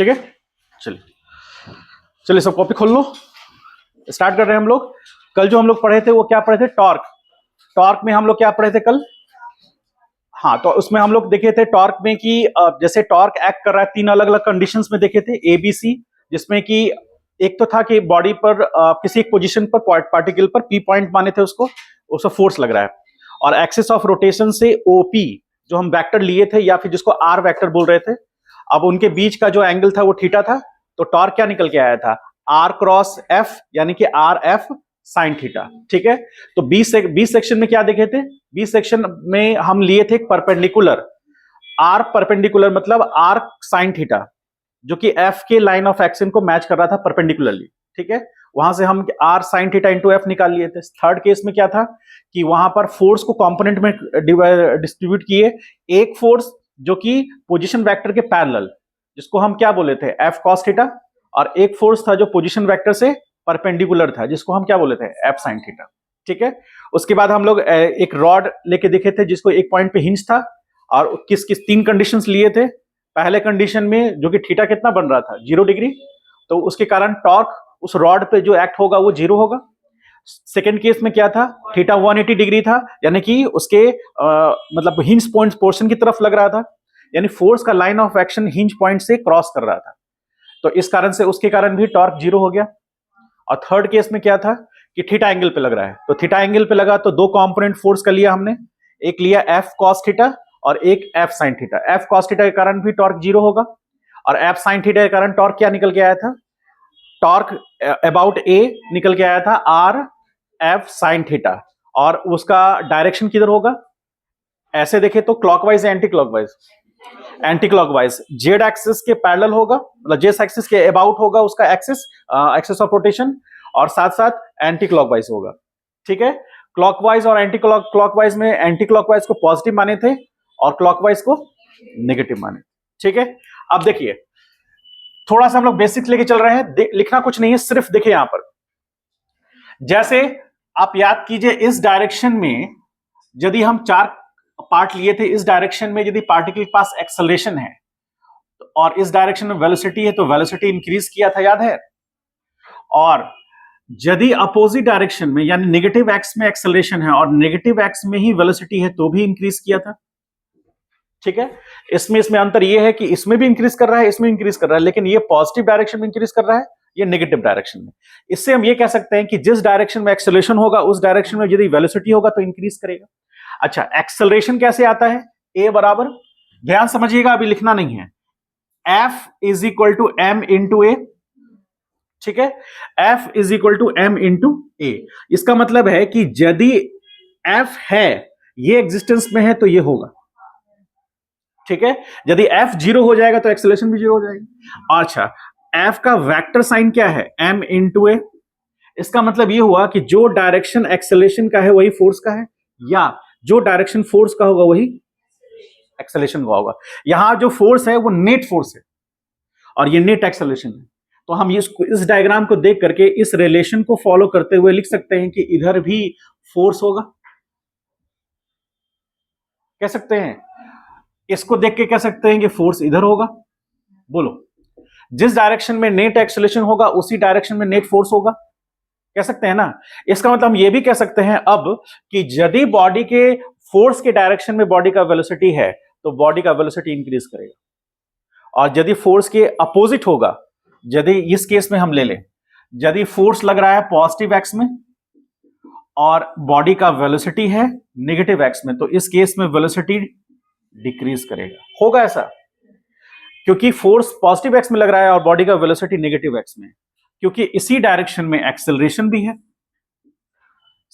ठीक है, चलिए चलिए सब कॉपी खोल लो, स्टार्ट कर रहे हैं हम लोग। कल जो हम लोग पढ़े थे वो क्या पढ़े थे? टॉर्क। टॉर्क में हम लोग क्या पढ़े थे कल? हाँ, तो उसमें हम लोग देखे थे टॉर्क में कि जैसे टॉर्क एक्ट कर रहा है तीन अलग अलग कंडीशंस में देखे थे, ए बी सी, जिसमें कि एक तो था कि बॉडी पर किसी एक पोजीशन पर पार्टिकल पर पी पॉइंट माने थे उसको फोर्स लग रहा है, और एक्सिस ऑफ रोटेशन से ओपी जो हम वेक्टर लिए थे या फिर जिसको आर वेक्टर बोल रहे थे, अब उनके बीच का जो एंगल था वो थीटा था। तो टॉर्क क्या निकल के आया था? आर क्रॉस एफ, यानी कि आर एफ साइन थीटा। ठीक है, तो बी सेक्शन में क्या देखे थे? बी सेक्शन में हम लिए थे परपेंडिकुलर, आर परपेंडिकुलर मतलब आर साइन थीटा, जो कि एफ के लाइन ऑफ एक्शन को मैच कर रहा था परपेंडिकुलरली। ठीक है, वहां से हम r sine theta into F निकाल लिए थे। थर्ड केस में क्या था कि वहां पर फोर्स को कंपोनेंट में डिस्ट्रीब्यूट किए, एक फोर्स जो कि पोजीशन वेक्टर के पैरेलल, जिसको हम क्या बोले थे? एफ कॉस थीटा, और एक फोर्स था जो पोजीशन वेक्टर से परपेंडिकुलर था, जिसको हम क्या बोले थे? F sine theta. ठीक है, उसके बाद हम लोग एक रॉड लेके देखे थे जिसको एक पॉइंट पे हिंज था, और किस किस तीन कंडीशंस लिए थे। पहले कंडीशन में जो कि थीटा कितना बन रहा था? 0 डिग्री, तो उसके कारण टॉर्क उस रॉड पे जो एक्ट होगा वो 0 होगा। सेकेंड केस में क्या था? थीटा 180 डिग्री था, यानी कि उसके मतलब हिंज पॉइंट पोर्शन की तरफ लग रहा था, यानी फोर्स का line of action hinge point से क्रॉस कर रहा था, तो इस कारण से उसके कारण भी टॉर्क 0 हो गया। और थर्ड केस में क्या था कि थीटा एंगल पे लग रहा है, तो थीटा एंगल पे लगा तो दो कंपोनेंट फोर्स का लिया हमने, एक लिया एफ कॉस थीटा और एक F sine theta. F cos theta के कारण भी टॉर्क 0 होगा, और एफ साइन थीटा के कारण टॉर्क क्या निकल के आया था? टॉर्क अबाउट ए निकल के आया था आर एफ साइन थीटा, और उसका डायरेक्शन किधर होगा? ऐसे देखे तो क्लॉकवाइज या anti clockwise? Anti clockwise. Z axis के पैरेलल होगा, मतलब जेड एक्सिस के अबाउट होगा उसका एक्सिस ऑफ रोटेशन, और साथ साथ एंटी क्लॉकवाइज होगा। ठीक है, क्लॉकवाइज और एंटी क्लॉकवाइज में एंटी क्लॉकवाइज को पॉजिटिव माने थे और क्लॉकवाइज को नेगेटिव माने। ठीक है, अब देखिए थोड़ा सा हम लोग बेसिक्स लेके चल रहे हैं, लिखना कुछ नहीं है, सिर्फ देखिए यहां पर। जैसे आप याद कीजिए, इस डायरेक्शन में यदि हम चार पार्ट लिए थे, इस डायरेक्शन में यदि पार्टिकल के पास एक्सेलरेशन है और इस डायरेक्शन में वेलोसिटी है, तो वेलोसिटी इंक्रीज किया था, याद है? और यदि अपोजिट डायरेक्शन में यानी नेगेटिव एक्स में एक्सेलरेशन है और नेगेटिव एक्स में ही वेलोसिटी है, तो भी इंक्रीज किया था। ठीक है, इसमें अंतर यह है कि इसमें भी इंक्रीज कर रहा है, इसमें इंक्रीज कर रहा है, लेकिन ये पॉजिटिव डायरेक्शन में इंक्रीज कर रहा है, ये नेगेटिव डायरेक्शन में। इससे हम ये कह सकते हैं कि जिस डायरेक्शन में एक्सेलरेशन होगा उस डायरेक्शन में यदि वेलोसिटी होगा तो इंक्रीज करेगा। अच्छा, एक्सेलरेशन कैसे आता है? ए बराबर, ध्यान समझिएगा, अभी लिखना नहीं है, F is equal to m into a. ठीक है, F is equal to m into a. इसका मतलब है कि यदि एफ है, ये एग्जिस्टेंस में है, तो ये होगा। ठीक है, यदि एफ 0 हो जाएगा तो एक्सेलरेशन भी 0 हो जाएगी। अच्छा, एफ का वेक्टर साइन क्या है? M into a. इसका मतलब ये हुआ कि जो डायरेक्शन एक्सेलरेशन का है वही फोर्स का है, या जो डायरेक्शन फोर्स का होगा वही एक्सेलरेशन का होगा। यहां जो फोर्स है वो नेट फोर्स है और ये नेट एक्सेलरेशन है, तो हम इस डायग्राम को देख करके इस रिलेशन को फॉलो करते हुए लिख सकते हैं कि इधर भी फोर्स होगा। कह सकते हैं, इसको देख के कह सकते हैं कि फोर्स इधर होगा। बोलो, जिस डायरेक्शन में नेट एक्सेलरेशन होगा उसी डायरेक्शन में नेट फोर्स होगा, कह सकते हैं ना। इसका मतलब हम ये भी कह सकते हैं अब कि यदि बॉडी के फोर्स के डायरेक्शन में बॉडी का वेलोसिटी है तो बॉडी का वेलोसिटी इंक्रीज करेगा, और यदि फोर्स के अपोजिट होगा, यदि इस केस में हम ले लें, यदि फोर्स लग रहा है पॉजिटिव एक्स में और बॉडी का वेलोसिटी है नेगेटिव एक्स में, तो इस केस में वेलोसिटी डिक्रीज करेगा। होगा ऐसा, क्योंकि फोर्स पॉजिटिव एक्स में लग रहा है और बॉडी का वेलोसिटी नेगेटिव एक्स में, क्योंकि इसी डायरेक्शन में एक्सेलरेशन भी है।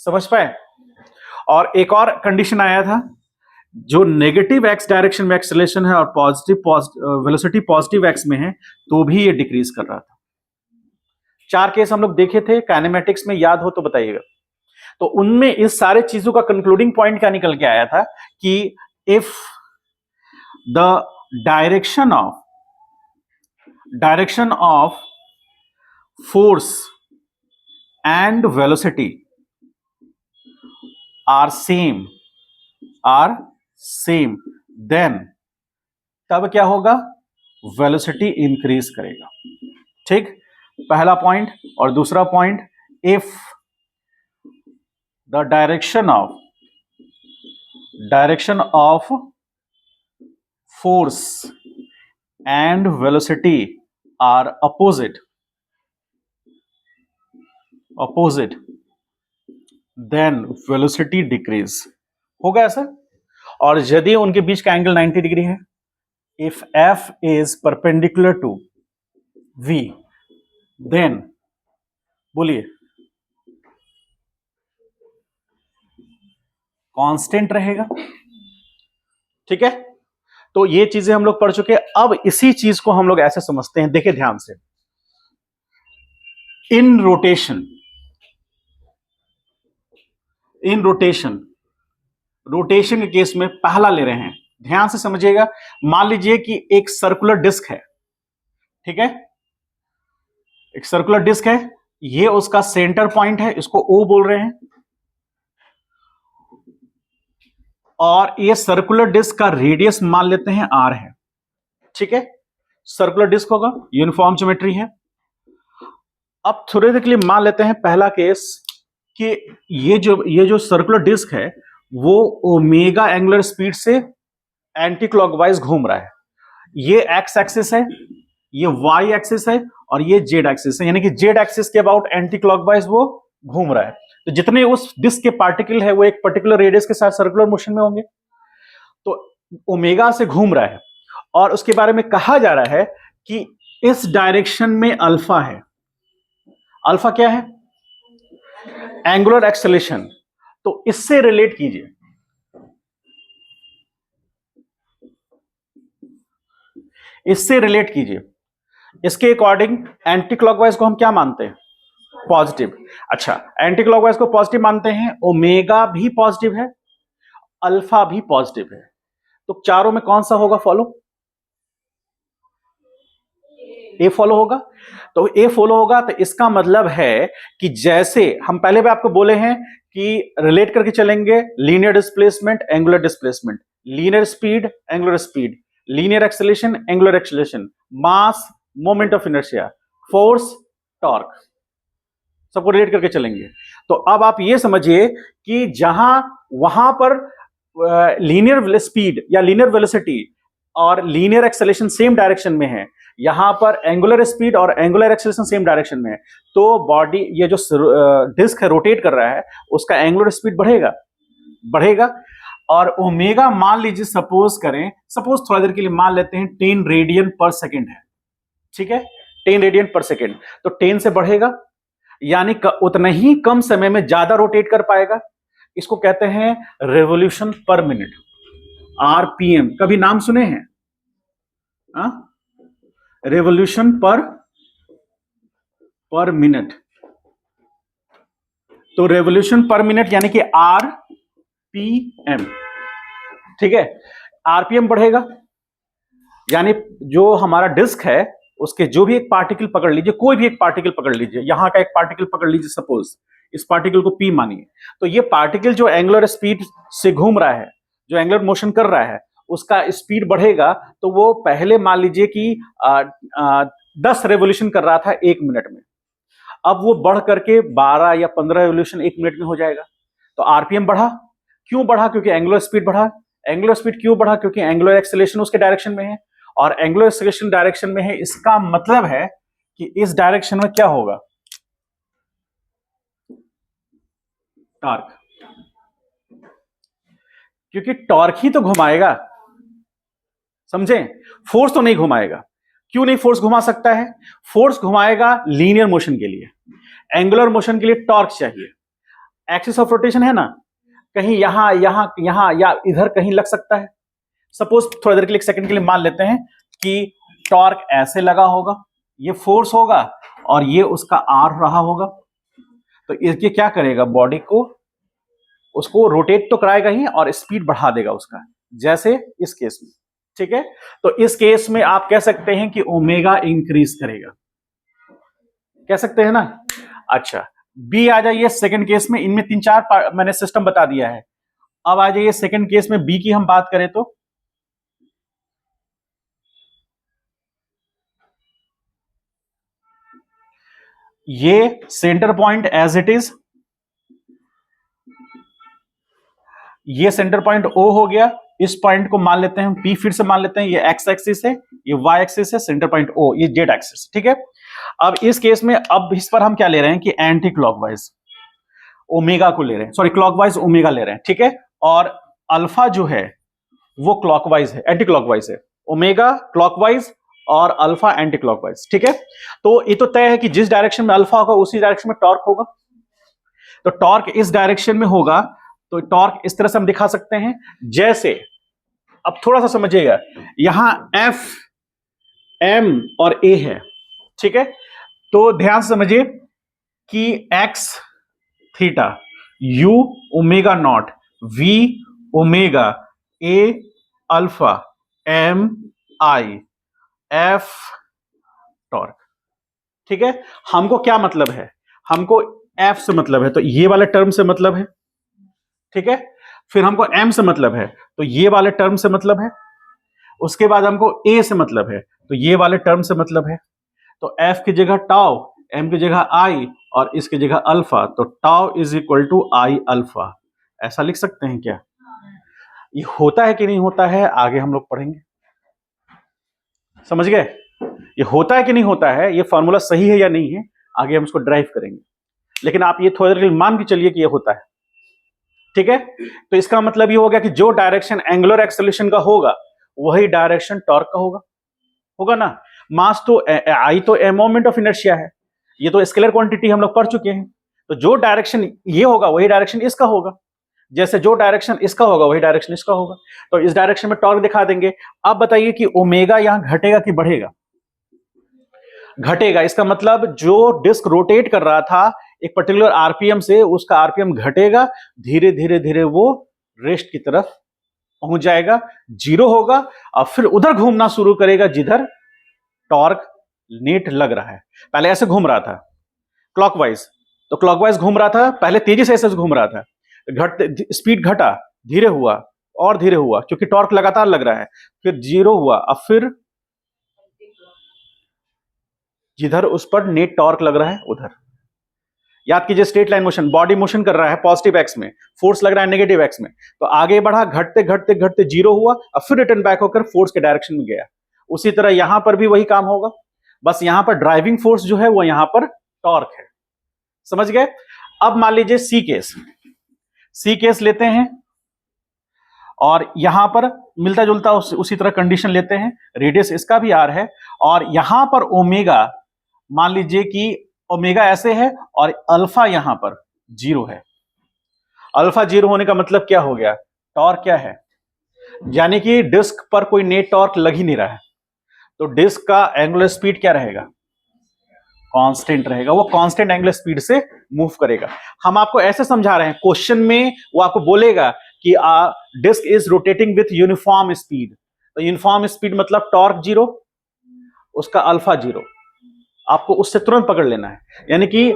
समझ पाए? और एक और कंडीशन आया था, जो नेगेटिव एक्स डायरेक्शन में एक्सेलरेशन है और पॉजिटिव वेलोसिटी पॉजिटिव एक्स में है, तो भी ये डिक्रीज कर रहा था। 4 केस हम लोग देखे थे काइनेमेटिक्स में, याद हो तो बताइएगा। तो उनमें इस सारे चीजों का कंक्लूडिंग पॉइंट क्या निकल के आया था कि if the direction of force and velocity are same, then तब क्या होगा? वेलोसिटी इंक्रीज करेगा। ठीक, पहला पॉइंट। और दूसरा point, if the direction of force and velocity are opposite then velocity decrease. होगा ऐसा। और यदि उनके बीच का एंगल 90 डिग्री है, if F is perpendicular to V, then बोलिए कांस्टेंट रहेगा। ठीक है, तो ये चीजें हम लोग पढ़ चुके हैं। अब इसी चीज को हम लोग ऐसे समझते हैं, देखिए ध्यान से। इन रोटेशन के केस में पहला ले रहे हैं, ध्यान से समझिएगा। मान लीजिए कि एक सर्कुलर डिस्क है, ठीक है, एक सर्कुलर डिस्क है, ये उसका सेंटर पॉइंट है, इसको O बोल रहे हैं। और ये सर्कुलर डिस्क का रेडियस मान लेते हैं R है। ठीक है, सर्कुलर डिस्क होगा, यूनिफॉर्म ज्योमेट्री है। अब थोड़ी देर के लिए मान लेते हैं पहला केस कि ये जो सर्कुलर डिस्क है वो ओमेगा एंगुलर स्पीड से एंटी क्लॉकवाइज घूम रहा है। ये एक्स एक्सिस है, ये वाई एक्सिस है, और ये जेड एक्सिस है, यानी कि जेड एक्सिस के अबाउट एंटी क्लॉकवाइज वो घूम रहा है। तो जितने उस डिस्क के पार्टिकल है वो एक पर्टिकुलर रेडियस के साथ सर्कुलर मोशन में होंगे। तो ओमेगा से घूम रहा है, और उसके बारे में कहा जा रहा है कि इस डायरेक्शन में अल्फा है। अल्फा क्या है? Angular acceleration. तो इससे रिलेट कीजिए, इसके अकॉर्डिंग एंटी क्लॉकवाइज को हम क्या मानते हैं? पॉजिटिव। अच्छा, एंटी क्लॉकवाइज को पॉजिटिव मानते हैं, ओमेगा भी पॉजिटिव है, अल्फा भी पॉजिटिव है। तो चारों में कौन सा होगा फॉलो? ए फॉलो होगा। तो ए फॉलो होगा, तो इसका मतलब है कि जैसे हम पहले भी आपको बोले हैं कि रिलेट करके चलेंगे, linear displacement, angular displacement, linear speed, angular speed, linear acceleration, angular acceleration, mass, moment of inertia, force, torque, सबको रिलेट करके चलेंगे। तो अब आप ये समझिए कि जहां वहां पर लीनियर स्पीड या लीनियर वेलोसिटी और लीनियर एक्सेलेरेशन सेम डायरेक्शन में है, यहां पर एंगुलर स्पीड और एंगुलर एक्सेलेरेशन सेम डायरेक्शन में है, तो बॉडी, ये जो डिस्क है रोटेट कर रहा है, उसका एंगुलर स्पीड बढ़ेगा। और ओमेगा मान लीजिए, सपोज थोड़ा देर के लिए मान लेते हैं 10 रेडियन पर सेकेंड है। ठीक है, 10 रेडियन पर सेकेंड, तो 10 से बढ़ेगा, यानी उतना ही कम समय में ज्यादा रोटेट कर पाएगा। इसको कहते हैं रेवोल्यूशन पर मिनट, आरपीएम। कभी नाम सुने हैं? रेवोल्यूशन पर मिनट। तो रेवोल्यूशन पर मिनट यानी कि आरपीएम। ठीक है, आरपीएम बढ़ेगा, यानी जो हमारा डिस्क है उसके जो भी एक पार्टिकल पकड़ लीजिए, कोई भी एक पार्टिकल पकड़ लीजिए, यहां का एक पार्टिकल पकड़ लीजिए, सपोज इस पार्टिकल को पी मानिए, तो ये पार्टिकल जो एंगुलर स्पीड से घूम रहा है, जो एंगुलर मोशन कर रहा है, उसका स्पीड बढ़ेगा। तो वो पहले मान लीजिए कि 10 रेवोल्यूशन कर रहा था 1 मिनट में, अब वो बढ़ करके 12 या 15 रेवोल्यूशन 1 मिनट में हो जाएगा। तो आरपीएम बढ़ा। क्यों बढ़ा? क्योंकि एंगुलर स्पीड बढ़ा। एंगुलर स्पीड क्यों बढ़ा? क्योंकि एंगुलर एक्सेलेरेशन उसके डायरेक्शन में है, और एंगुलर एक्सेलेरेशन डायरेक्शन में है, इसका मतलब है कि इस डायरेक्शन में क्या होगा? टॉर्क। क्योंकि टॉर्क ही तो घुमाएगा, समझे? फोर्स तो नहीं घुमाएगा। क्यों नहीं फोर्स घुमा सकता है? फोर्स घुमाएगा लीनियर मोशन के लिए, एंगुलर मोशन के लिए टॉर्क चाहिए। एक्सिस ऑफ रोटेशन है ना, कहीं यहां या इधर कहीं लग सकता है। सपोज थोड़ी देर के लिए, एक सेकंड के लिए मान लेते हैं कि टॉर्क ऐसे लगा होगा, ये फोर्स होगा और ये उसका आर रहा होगा। तो ये क्या करेगा? बॉडी को, उसको रोटेट तो कराएगा ही और स्पीड बढ़ा देगा उसका, जैसे इस केस में। ठीक है, तो इस केस में आप कह सकते हैं कि ओमेगा इंक्रीज करेगा, कह सकते हैं ना। अच्छा, बी आ जाइए सेकंड केस में। इनमें 3-4 मैंने सिस्टम बता दिया है। अब आ जाइए सेकंड केस में, बी की हम बात करें तो ये centre point as it is, ये सेंटर पॉइंट O हो गया। इस पॉइंट को मान लेते हैं हम P, फिर से मान लेते हैं ये एक्स एक्सिस है, ये वाई एक्सिस है, सेंटर पॉइंट O, ये जेड एक्सिस, ठीक है। अब इस केस में अब इस पर हम क्या ले रहे हैं कि एंटी क्लॉकवाइज ओमेगा को ले रहे हैं, सॉरी क्लॉकवाइज ओमेगा ले रहे हैं, ठीक है। और अल्फा जो है वो क्लॉकवाइज है, एंटी क्लॉकवाइज है, ओमेगा क्लॉकवाइज और अल्फा एंटी क्लॉकवाइज, ठीक है। तो ये तो तय है कि जिस डायरेक्शन में अल्फा होगा उसी डायरेक्शन में टॉर्क होगा। तो टॉर्क इस डायरेक्शन में होगा, तो टॉर्क इस तरह से हम दिखा सकते हैं जैसे, अब थोड़ा सा समझिएगा, यहां F, M और A है, ठीक है। तो ध्यान से समझिए कि X theta, U omega naught, V omega, A alpha, M I, F torque, ठीक है। हमको क्या मतलब है, हमको F से मतलब है, तो ये वाले टर्म से मतलब है, ठीक है। फिर हमको M से मतलब है, तो ये वाले टर्म से मतलब है। उसके बाद हमको A से मतलब है, तो ये वाले टर्म से मतलब है। तो F की जगह टाउ, M की जगह आई और इसकी जगह अल्फा, तो tau is equal to I alpha, ऐसा लिख सकते हैं क्या? ये होता है कि नहीं होता है आगे हम लोग पढ़ेंगे, समझ गए? ये होता है कि नहीं होता है, ये फॉर्मूला सही है या नहीं है, आगे हम इसको ड्राइव करेंगे। लेकिन आप ये थोड़ी देर मान के चलिए कि ये होता है, ठीक है। तो इसका मतलब ये हो गया कि जो डायरेक्शन एंगुलर एक्सेलरेशन का होगा वही डायरेक्शन टॉर्क का होगा, होगा ना। मास तो आई तो ए मोमेंट ऑफ इनर्शिया है, ये तो स्केलर क्वांटिटी हम लोग पढ़ चुके हैं। तो जो डायरेक्शन ये होगा वही डायरेक्शन इसका होगा, जैसे जो डायरेक्शन इसका होगा वही डायरेक्शन इसका होगा। तो इस डायरेक्शन में टॉर्क दिखा देंगे। अब बताइए कि ओमेगा यहां घटेगा कि बढ़ेगा? घटेगा। इसका मतलब जो डिस्क रोटेट कर रहा था एक पर्टिकुलर आरपीएम से, उसका आरपीएम घटेगा, धीरे धीरे धीरे वो रेस्ट की तरफ पहुंच जाएगा, जीरो होगा और फिर उधर घूमना शुरू करेगा जिधर टॉर्क नेट लग रहा है। पहले ऐसे घूम रहा था क्लॉकवाइज, तो क्लॉकवाइज घूम रहा था, पहले तेजी से ऐसे घूम रहा था, घटते स्पीड घटा, धीरे हुआ और धीरे हुआ क्योंकि टॉर्क लगातार लग रहा है, फिर जीरो हुआ, अब फिर जिधर उस पर नेट टॉर्क लग रहा है उधर। याद कीजिए straight line motion, body motion कर रहा है पॉजिटिव एक्स में, फोर्स लग रहा है नेगेटिव एक्स में, तो आगे बढ़ा, घटते घटते घटते जीरो हुआ, अब फिर रिटर्न बैक होकर फोर्स के डायरेक्शन में गया। उसी तरह यहां पर भी वही काम होगा, बस यहां पर ड्राइविंग फोर्स जो है वो यहां पर टॉर्क है, समझ गए? अब मान लीजिए सी केस, सी केस लेते हैं और यहां पर मिलता जुलता उसी तरह कंडीशन लेते हैं, रेडियस इसका भी आर है और यहां पर ओमेगा, मान लीजिए कि ओमेगा ऐसे है और अल्फा यहां पर जीरो है। अल्फा जीरो होने का मतलब क्या हो गया? टॉर्क क्या है, यानी कि डिस्क पर कोई नेट टॉर्क लग ही नहीं रहा है, तो डिस्क का एंगुलर स्पीड क्या रहेगा? कांस्टेंट रहेगा, वो कांस्टेंट एंगुलर स्पीड से मूव करेगा। हम आपको ऐसे समझा रहे हैं, क्वेश्चन में वो आपको बोलेगा कि disk is rotating with uniform speed, तो यूनिफॉर्म स्पीड मतलब टॉर्क जीरो, उसका अल्फा जीरो, आपको उससे तुरंत पकड़ लेना है। यानी कि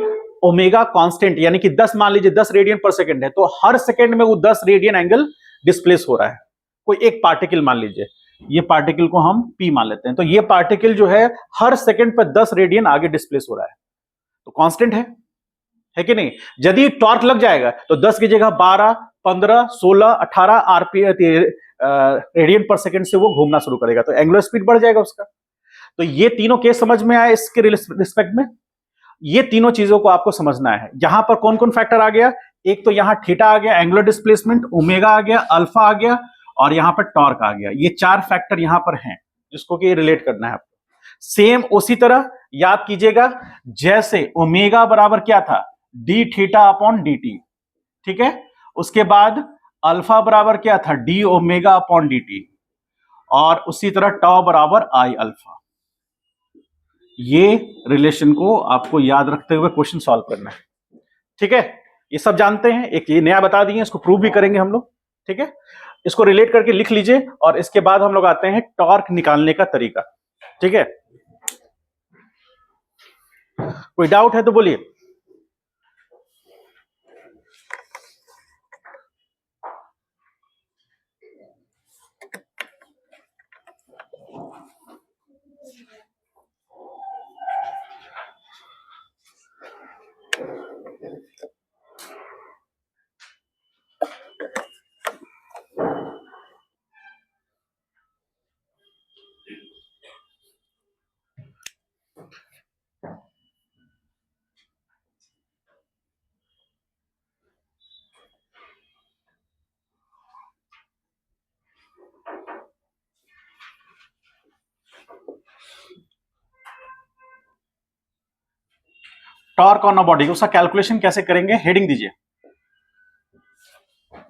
ओमेगा कांस्टेंट, यानी कि 10 मान लीजिए 10 रेडियन पर सेकंड है, तो हर सेकंड में वो 10 रेडियन एंगल डिस्प्लेस हो रहा है। कोई एक पार्टिकल मान लीजिए, ये पार्टिकल को हम पी मान लेते हैं, तो ये पार्टिकल जो है हर सेकंड पर 10 रेडियन आगे डिस्प्लेस हो रहा है, तो कांस्टेंट है कि नहीं? यदि टॉर्क लग जाएगा तो 10 की जगह 12, 15, 16, 18 रेडियन पर सेकंड से वो घूमना शुरू करेगा, तो एंगुलर स्पीड बढ़ जाएगा उसका। तो ये तीनों केस समझ में आए इसके रिस्पेक्ट में, ये तीनों चीजों को आपको समझना है। यहां पर कौन कौन फैक्टर आ गया? एक तो यहां थीटा आ गया, एंगुलर डिस्प्लेसमेंट, ओमेगा आ गया, अल्फा आ गया और यहां पर टॉर्क आ गया। ये चार फैक्टर यहां पर हैं जिसको कि रिलेट करना है आपको। सेम उसी तरह याद कीजिएगा, जैसे ओमेगा बराबर क्या था? D theta upon D T, ठीक है। उसके बाद अल्फा बराबर क्या था? D omega upon D T, और उसी तरह टॉ बराबर आई अल्फा। ये रिलेशन को आपको याद रखते हुए क्वेश्चन सॉल्व करना है, ठीक है। ये सब जानते हैं, एक ये नया बता दिए, इसको प्रूव भी करेंगे हम लोग, ठीक है। इसको रिलेट करके लिख लीजिए और इसके बाद हम लोग आते हैं टॉर्क निकालने का तरीका, ठीक है। कोई डाउट है तो बोलिए। टॉर्क ऑन अ बॉडी, उसका कैलकुलेशन कैसे करेंगे, हेडिंग दीजिए,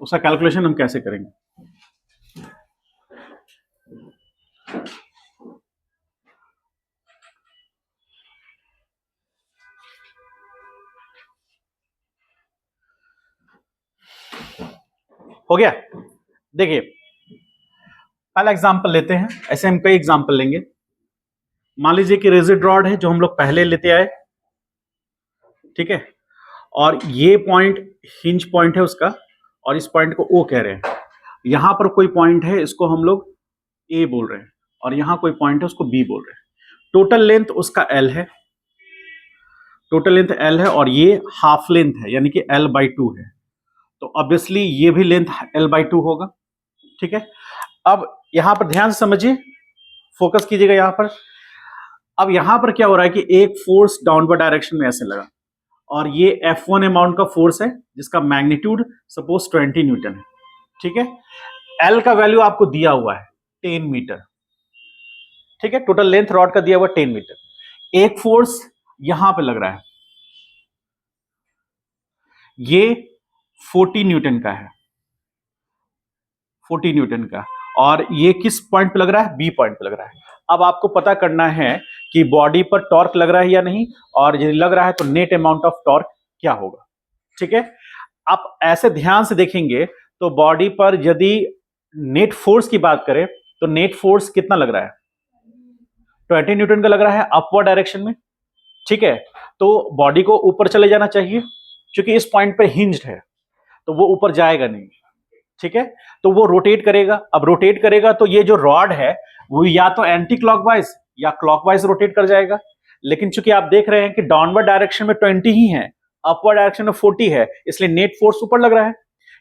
उसका कैलकुलेशन हम कैसे करेंगे। हो गया, देखिए पहला एग्जांपल लेते हैं, ऐसे हम कई एग्जांपल लेंगे। मान लीजिए कि रिजिड रॉड है जो हम लोग पहले लेते आए, ठीक है, और ये पॉइंट हिंज पॉइंट है उसका, और इस पॉइंट को ओ कह रहे हैं। यहां पर कोई पॉइंट है, इसको हम लोग ए बोल रहे हैं, और यहां कोई पॉइंट है उसको बी बोल रहे हैं। टोटल लेंथ उसका एल है, टोटल लेंथ एल है, और ये हाफ लेंथ है यानी कि एल बाई 2 है, तो ऑब्वियसली ये भी लेंथ एल बाई 2 होगा, ठीक है। अब यहां पर ध्यान से समझिए, फोकस कीजिएगा यहां पर। अब यहां पर क्या हो रहा है कि एक फोर्स डाउनवर्ड डायरेक्शन में ऐसे लगा, और ये F1 अमाउंट का फोर्स है जिसका मैग्नीट्यूड सपोज 20 न्यूटन है, ठीक है। L का वैल्यू आपको दिया हुआ है 10 मीटर, ठीक है, टोटल लेंथ रॉड का दिया हुआ 10 मीटर। एक फोर्स यहां पे लग रहा है, ये 40 न्यूटन का है, 40 न्यूटन का, और ये किस पॉइंट पे लग रहा है, बी पॉइंट पे लग रहा है। अब आपको पता करना है कि बॉडी पर टॉर्क लग रहा है या नहीं, और यदि लग रहा है तो नेट अमाउंट ऑफ टॉर्क क्या होगा, ठीक है। आप ऐसे ध्यान से देखेंगे तो बॉडी पर यदि नेट फोर्स की बात करें तो नेट फोर्स कितना लग रहा है, 20 न्यूटन का लग रहा है अपवर्ड डायरेक्शन में, ठीक है। तो बॉडी को ऊपर चले जाना चाहिए, क्योंकि इस पॉइंट पे हिंज्ड है तो वो ऊपर जाएगा नहीं, ठीक है। तो वो रोटेट करेगा, अब रोटेट करेगा तो ये जो रॉड है वो या तो एंटी क्लॉकवाइज या क्लॉकवाइज रोटेट कर जाएगा, लेकिन चूंकि आप देख रहे हैं कि डाउनवर्ड डायरेक्शन में 20 ही है, अपवर्ड डायरेक्शन में 40 है, इसलिए नेट फोर्स ऊपर लग रहा है,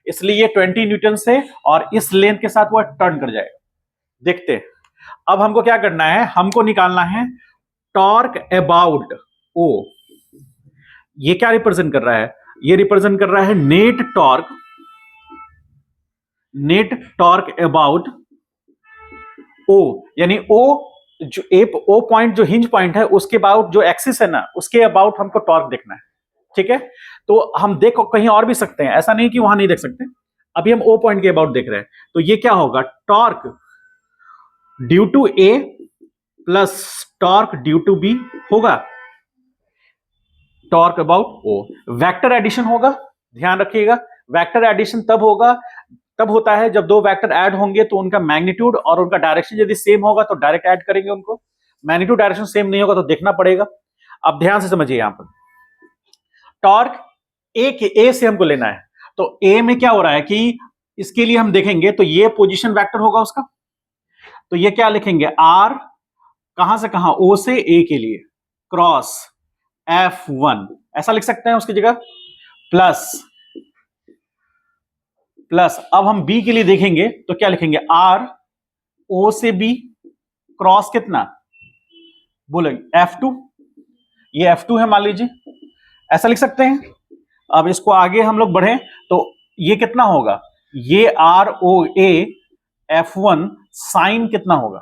इसलिए ये 20 न्यूटन से और इस लेंथ के साथ वो टर्न कर जाएगा। देखते हैं, अब हमको क्या करना है, हमको निकालना है टॉर्क अबाउट ओ। ये क्या रिप्रेजेंट कर रहा है, ये रिप्रेजेंट कर रहा है net torque, net torque about O, यानी ओ जो ओ पॉइंट जो हिंज पॉइंट है उसके अबाउट जो एक्सिस है ना, उसके अबाउट हमको टॉर्क देखना है, ठीक है। तो हम देख कहीं और भी सकते हैं, ऐसा नहीं कि वहां नहीं देख सकते, अभी हम ओ पॉइंट के अबाउट देख रहे हैं। तो ये क्या होगा, torque due to A plus torque due to B होगा, torque about O. Vector addition होगा, ध्यान रखिएगा, वेक्टर एडिशन तब होता है जब दो वेक्टर ऐड होंगे तो उनका मैग्नीट्यूड और उनका डायरेक्शन यदि सेम होगा तो डायरेक्ट ऐड करेंगे उनको, मैग्नीट्यूड डायरेक्शन सेम नहीं होगा तो देखना पड़ेगा। अब ध्यान से समझिए, यहां पर टॉर्क ए से हमको लेना है, तो ए में क्या हो रहा है कि इसके लिए हम देखेंगे तो ये पोजीशन वेक्टर होगा उसका, तो ये क्या लिखेंगे, आर कहां से कहां, ओ से ए के लिए क्रॉस F1 ऐसा लिख सकते हैं उसकी जगह, प्लस अब हम बी के लिए देखेंगे तो क्या लिखेंगे, आर ओ से बी क्रॉस कितना, बोलेंगे F2, ये F2 है मान लीजिए, ऐसा लिख सकते हैं। अब इसको आगे हम लोग बढ़े तो ये कितना होगा, ये आर ओ ए F1 साइन कितना होगा,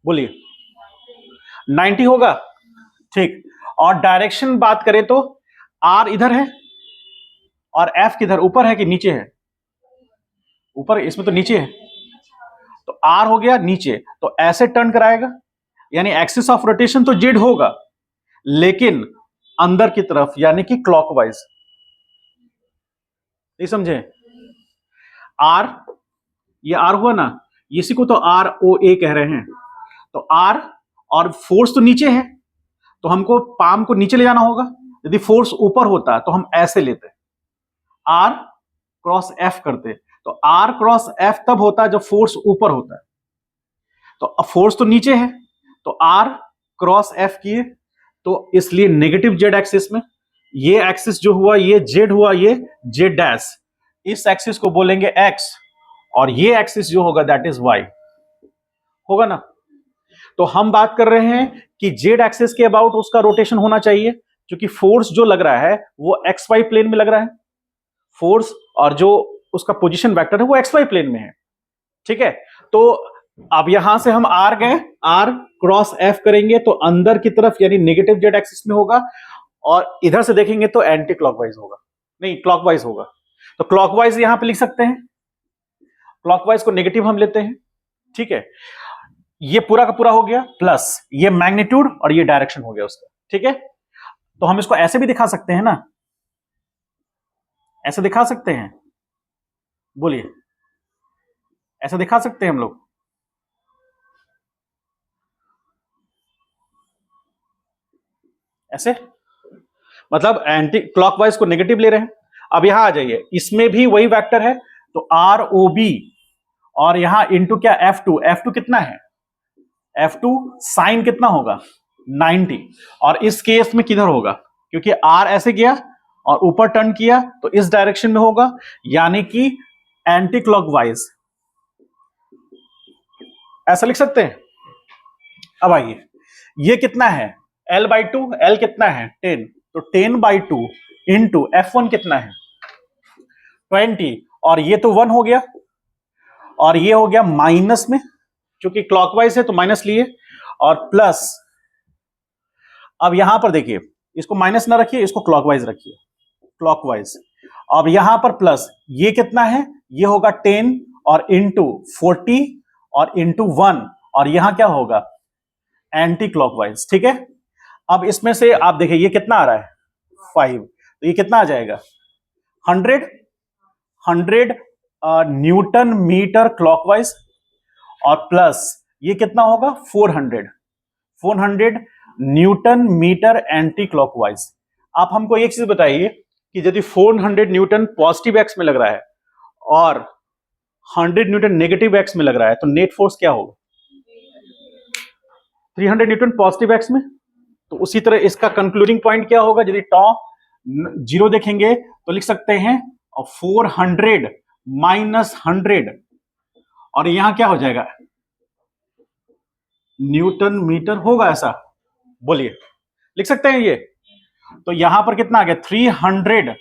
बोलिए 90 होगा, ठीक। और डायरेक्शन बात करें तो आर इधर है और एफ किधर, ऊपर है कि नीचे है, ऊपर, इसमें तो नीचे है, तो आर हो गया नीचे, तो ऐसे टर्न कराएगा, यानी एक्सिस ऑफ रोटेशन तो जेड होगा लेकिन अंदर की तरफ यानी कि क्लॉकवाइज, नहीं समझे, आर, ये आर हुआ ना, इसी को तो आर ओ ए कह रहे हैं, तो आर और फोर्स तो नीचे है तो हमको पाम को नीचे ले जाना होगा, यदि फोर्स ऊपर होता तो हम ऐसे लेते, आर क्रॉस एफ करते, तो आर क्रॉस एफ तब होता है जब फोर्स ऊपर होता है, तो फोर्स तो नीचे है तो आर क्रॉस एफ किए, तो इसलिए नेगेटिव जेड एक्सिस में ये एक्सिस जो हुआ ये जेड हुआ, ये जेड डैश, इस एक्सिस को बोलेंगे एक्स, और ये एक्सिस जो होगा दैट इज वाई, होगा ना। तो हम बात कर रहे हैं कि जेड एक्सिस के अबाउट उसका रोटेशन होना चाहिए, क्योंकि फोर्स जो लग रहा है वो एक्स वाई प्लेन में लग रहा है, फोर्स और जो उसका पोजीशन वेक्टर है वो एक्स वाई प्लेन में है, ठीक है। तो अब यहां से हम आर गए, आर क्रॉस एफ करेंगे तो अंदर की तरफ यानी नेगेटिव जेड एक्सिस में होगा, और इधर से देखेंगे तो एंटी क्लॉकवाइज होगा, नहीं क्लॉकवाइज होगा। तो क्लॉकवाइज यहां पे लिख सकते हैं, क्लॉकवाइज को नेगेटिव हम लेते हैं, ठीक है। ये पूरा का पूरा हो गया, प्लस ये मैग्नीट्यूड और ये डायरेक्शन हो गया उसका, ठीक है। तो हम इसको ऐसे भी दिखा सकते हैं ना, ऐसे दिखा सकते हैं, बोलिए, ऐसे दिखा सकते हैं हम लोग, ऐसे, मतलब एंटी क्लॉकवाइज को नेगेटिव ले रहे हैं। अब यहां आ जाइए, इसमें भी वही वेक्टर है, तो आर ओ बी, और यहां इंटू क्या एफ टू कितना है, F2 साइन कितना होगा 90, और इस केस में किधर होगा, क्योंकि R ऐसे गया और ऊपर टर्न किया तो इस डायरेक्शन में होगा, यानी कि एंटी क्लॉकवाइज, ऐसा लिख सकते हैं। अब आइए, ये कितना है L/2, L कितना है 10, तो 10/2 इंटू F1 कितना है 20, और ये तो 1 हो गया, और ये हो गया माइनस में, क्योंकि क्लॉकवाइज है तो माइनस लिए, और प्लस, अब यहां पर देखिए, इसको माइनस ना रखिए, इसको क्लॉकवाइज रखिए, क्लॉकवाइज। अब यहां पर प्लस, ये कितना है, ये होगा 10 और इंटू 40 और इंटू 1, और यहां क्या होगा एंटी क्लॉकवाइज, ठीक है। अब इसमें से आप देखिए ये कितना आ रहा है 5, तो ये कितना आ जाएगा 100, 100 न्यूटन मीटर क्लॉकवाइज, और प्लस ये कितना होगा 400, 400 न्यूटन मीटर एंटी क्लॉकवाइज। आप हमको एक चीज बताइए कि यदि 400 न्यूटन पॉजिटिव एक्स में लग रहा है और 100 न्यूटन नेगेटिव एक्स में लग रहा है, तो नेट फोर्स क्या होगा 300 न्यूटन पॉजिटिव एक्स में। तो उसी तरह इसका कंक्लूडिंग पॉइंट क्या होगा, यदि टॉ जीरो देखेंगे तो लिख सकते हैं 400 माइनस 100, और यहां क्या हो जाएगा न्यूटन मीटर होगा, ऐसा बोलिए, लिख सकते हैं ये। तो यहां पर कितना आ गया 300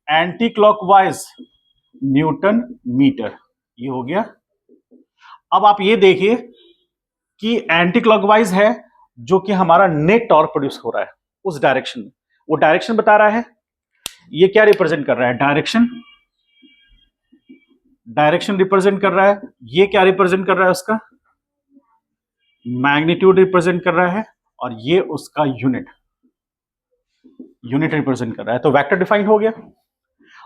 एंटी क्लॉकवाइज न्यूटन मीटर, ये हो गया। अब आप ये देखिए कि एंटी क्लॉकवाइज है जो कि हमारा नेट टॉर्क प्रोड्यूस हो रहा है उस डायरेक्शन में, वो डायरेक्शन बता रहा है। ये क्या रिप्रेजेंट कर रहा है डायरेक्शन, डायरेक्शन रिप्रेजेंट कर रहा है। ये क्या रिप्रेजेंट कर रहा है उसका मैग्नीट्यूड रिप्रेजेंट कर रहा है, और ये उसका यूनिट, यूनिट रिप्रेजेंट कर रहा है। तो वेक्टर डिफाइन हो गया।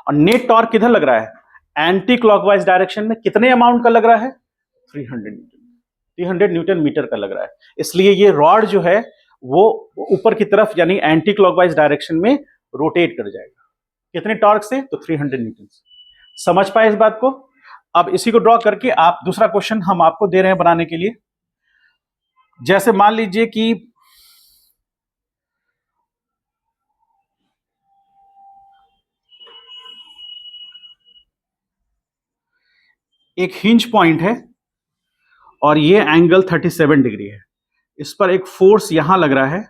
और नेट टॉर्क किधर लग रहा है एंटी क्लॉकवाइज डायरेक्शन में, कितने अमाउंट का लग रहा है 300 न्यूटन, 300 न्यूटन मीटर का लग रहा है। इसलिए ये रॉड जो है वो ऊपर की तरफ यानी एंटी क्लॉकवाइज डायरेक्शन में रोटेट कर जाएगा, कितने टॉर्क से, तो 300 न्यूटन। समझ पाए इस बात को। अब इसी को ड्रॉ करके आप दूसरा क्वेश्चन हम आपको दे रहे हैं बनाने के लिए। जैसे मान लीजिए कि एक हिंज पॉइंट है और ये एंगल 37 डिग्री है, इस पर एक फोर्स यहां लग रहा है,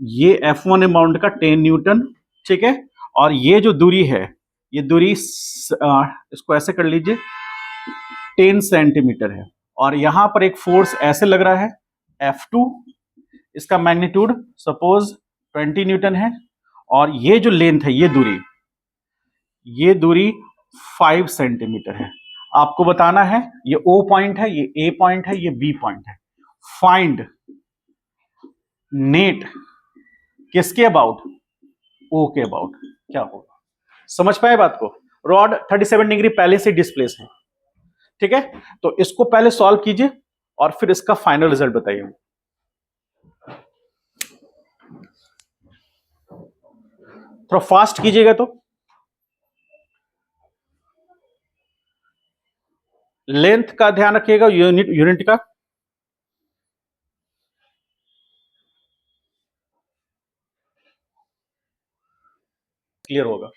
ये F1 अमाउंट का 10 न्यूटन, ठीक है। और ये जो दूरी है, ये दूरी इसको ऐसे कर लीजिए 10 सेंटीमीटर है, और यहां पर एक फोर्स ऐसे लग रहा है F2, इसका मैग्नीट्यूड सपोज 20 न्यूटन है, और ये जो लेंथ है, ये दूरी 5 सेंटीमीटर है। आपको बताना है, ये O पॉइंट है, ये A पॉइंट है, ये B पॉइंट है। फाइंड नेट किसके अबाउट, O के अबाउट क्या होगा। समझ पाए बात को। रॉड 37 डिग्री पहले से डिस्प्लेस है, ठीक है। तो इसको पहले सॉल्व कीजिए और फिर इसका फाइनल रिजल्ट बताइए। थोड़ा फास्ट कीजिएगा, तो लेंथ का ध्यान रखिएगा, यूनिट का। क्लियर होगा।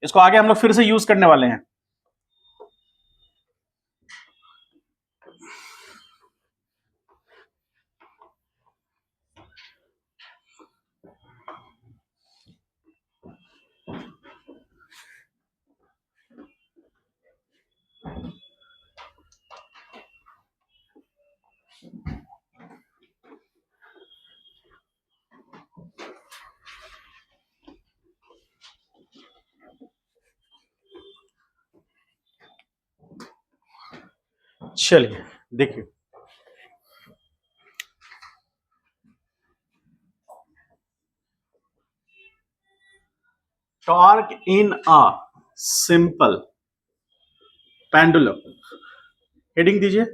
इसको आगे हम लोग फिर से यूज करने वाले हैं। चलिए देखिए, torque in a simple pendulum, heading दीजिए।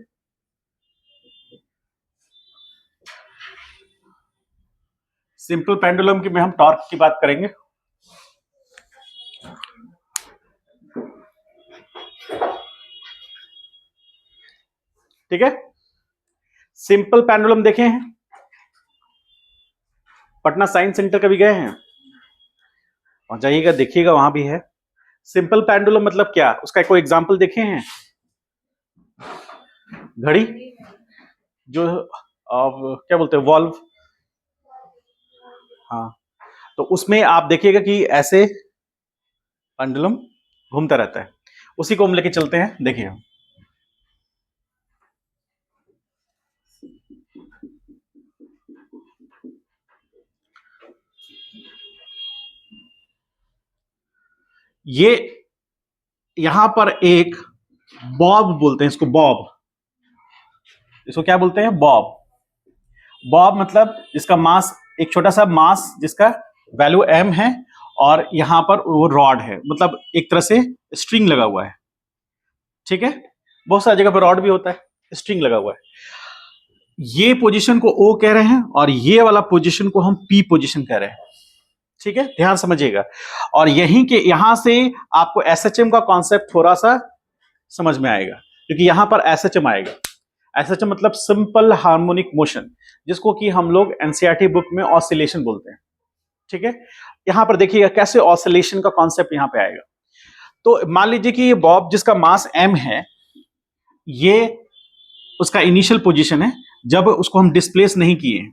सिंपल पेंडुलम की में हम टॉर्क की बात करेंगे। ठीक है, सिंपल पेंडुलम देखे हैं, पटना साइंस सेंटर कभी गए हैं? और जाइएगा देखिएगा, वहां भी है। सिंपल पेंडुलम मतलब क्या, उसका कोई एग्जांपल देखे हैं? घड़ी जो क्या बोलते हैं, वॉल्व। हाँ, तो उसमें आप देखिएगा कि ऐसे पेंडुलम घूमता रहता है, उसी को हम लेके चलते हैं। देखिए, ये यहां पर एक बॉब बोलते हैं इसको, बॉब। इसको क्या बोलते हैं? बॉब। बॉब मतलब जिसका मास, एक छोटा सा मास जिसका वैल्यू m है, और यहां पर वो रॉड है, मतलब एक तरह से स्ट्रिंग लगा हुआ है। ठीक है, बहुत सारी जगह पर रॉड भी होता है, स्ट्रिंग लगा हुआ है। ये पोजीशन को O कह रहे हैं, और ये वाला पोजीशन को हम P पोजीशन कह रहे हैं। ठीक है, ध्यान समझिएगा। और यहीं के यहां से आपको SHM का कॉन्सेप्ट थोड़ा सा समझ में आएगा, क्योंकि यहां पर SHM आएगा। SHM मतलब सिंपल हार्मोनिक मोशन, जिसको कि हम लोग एनसीईआरटी बुक में ऑसिलेशन बोलते हैं। ठीक है, यहां पर देखिएगा कैसे ऑसिलेशन का कॉन्सेप्ट यहां पे आएगा। तो मान लीजिए कि ये बॉब जिसका मास m है, ये उसका इनिशियल पोजीशन है जब उसको हम डिस्प्लेस नहीं किए।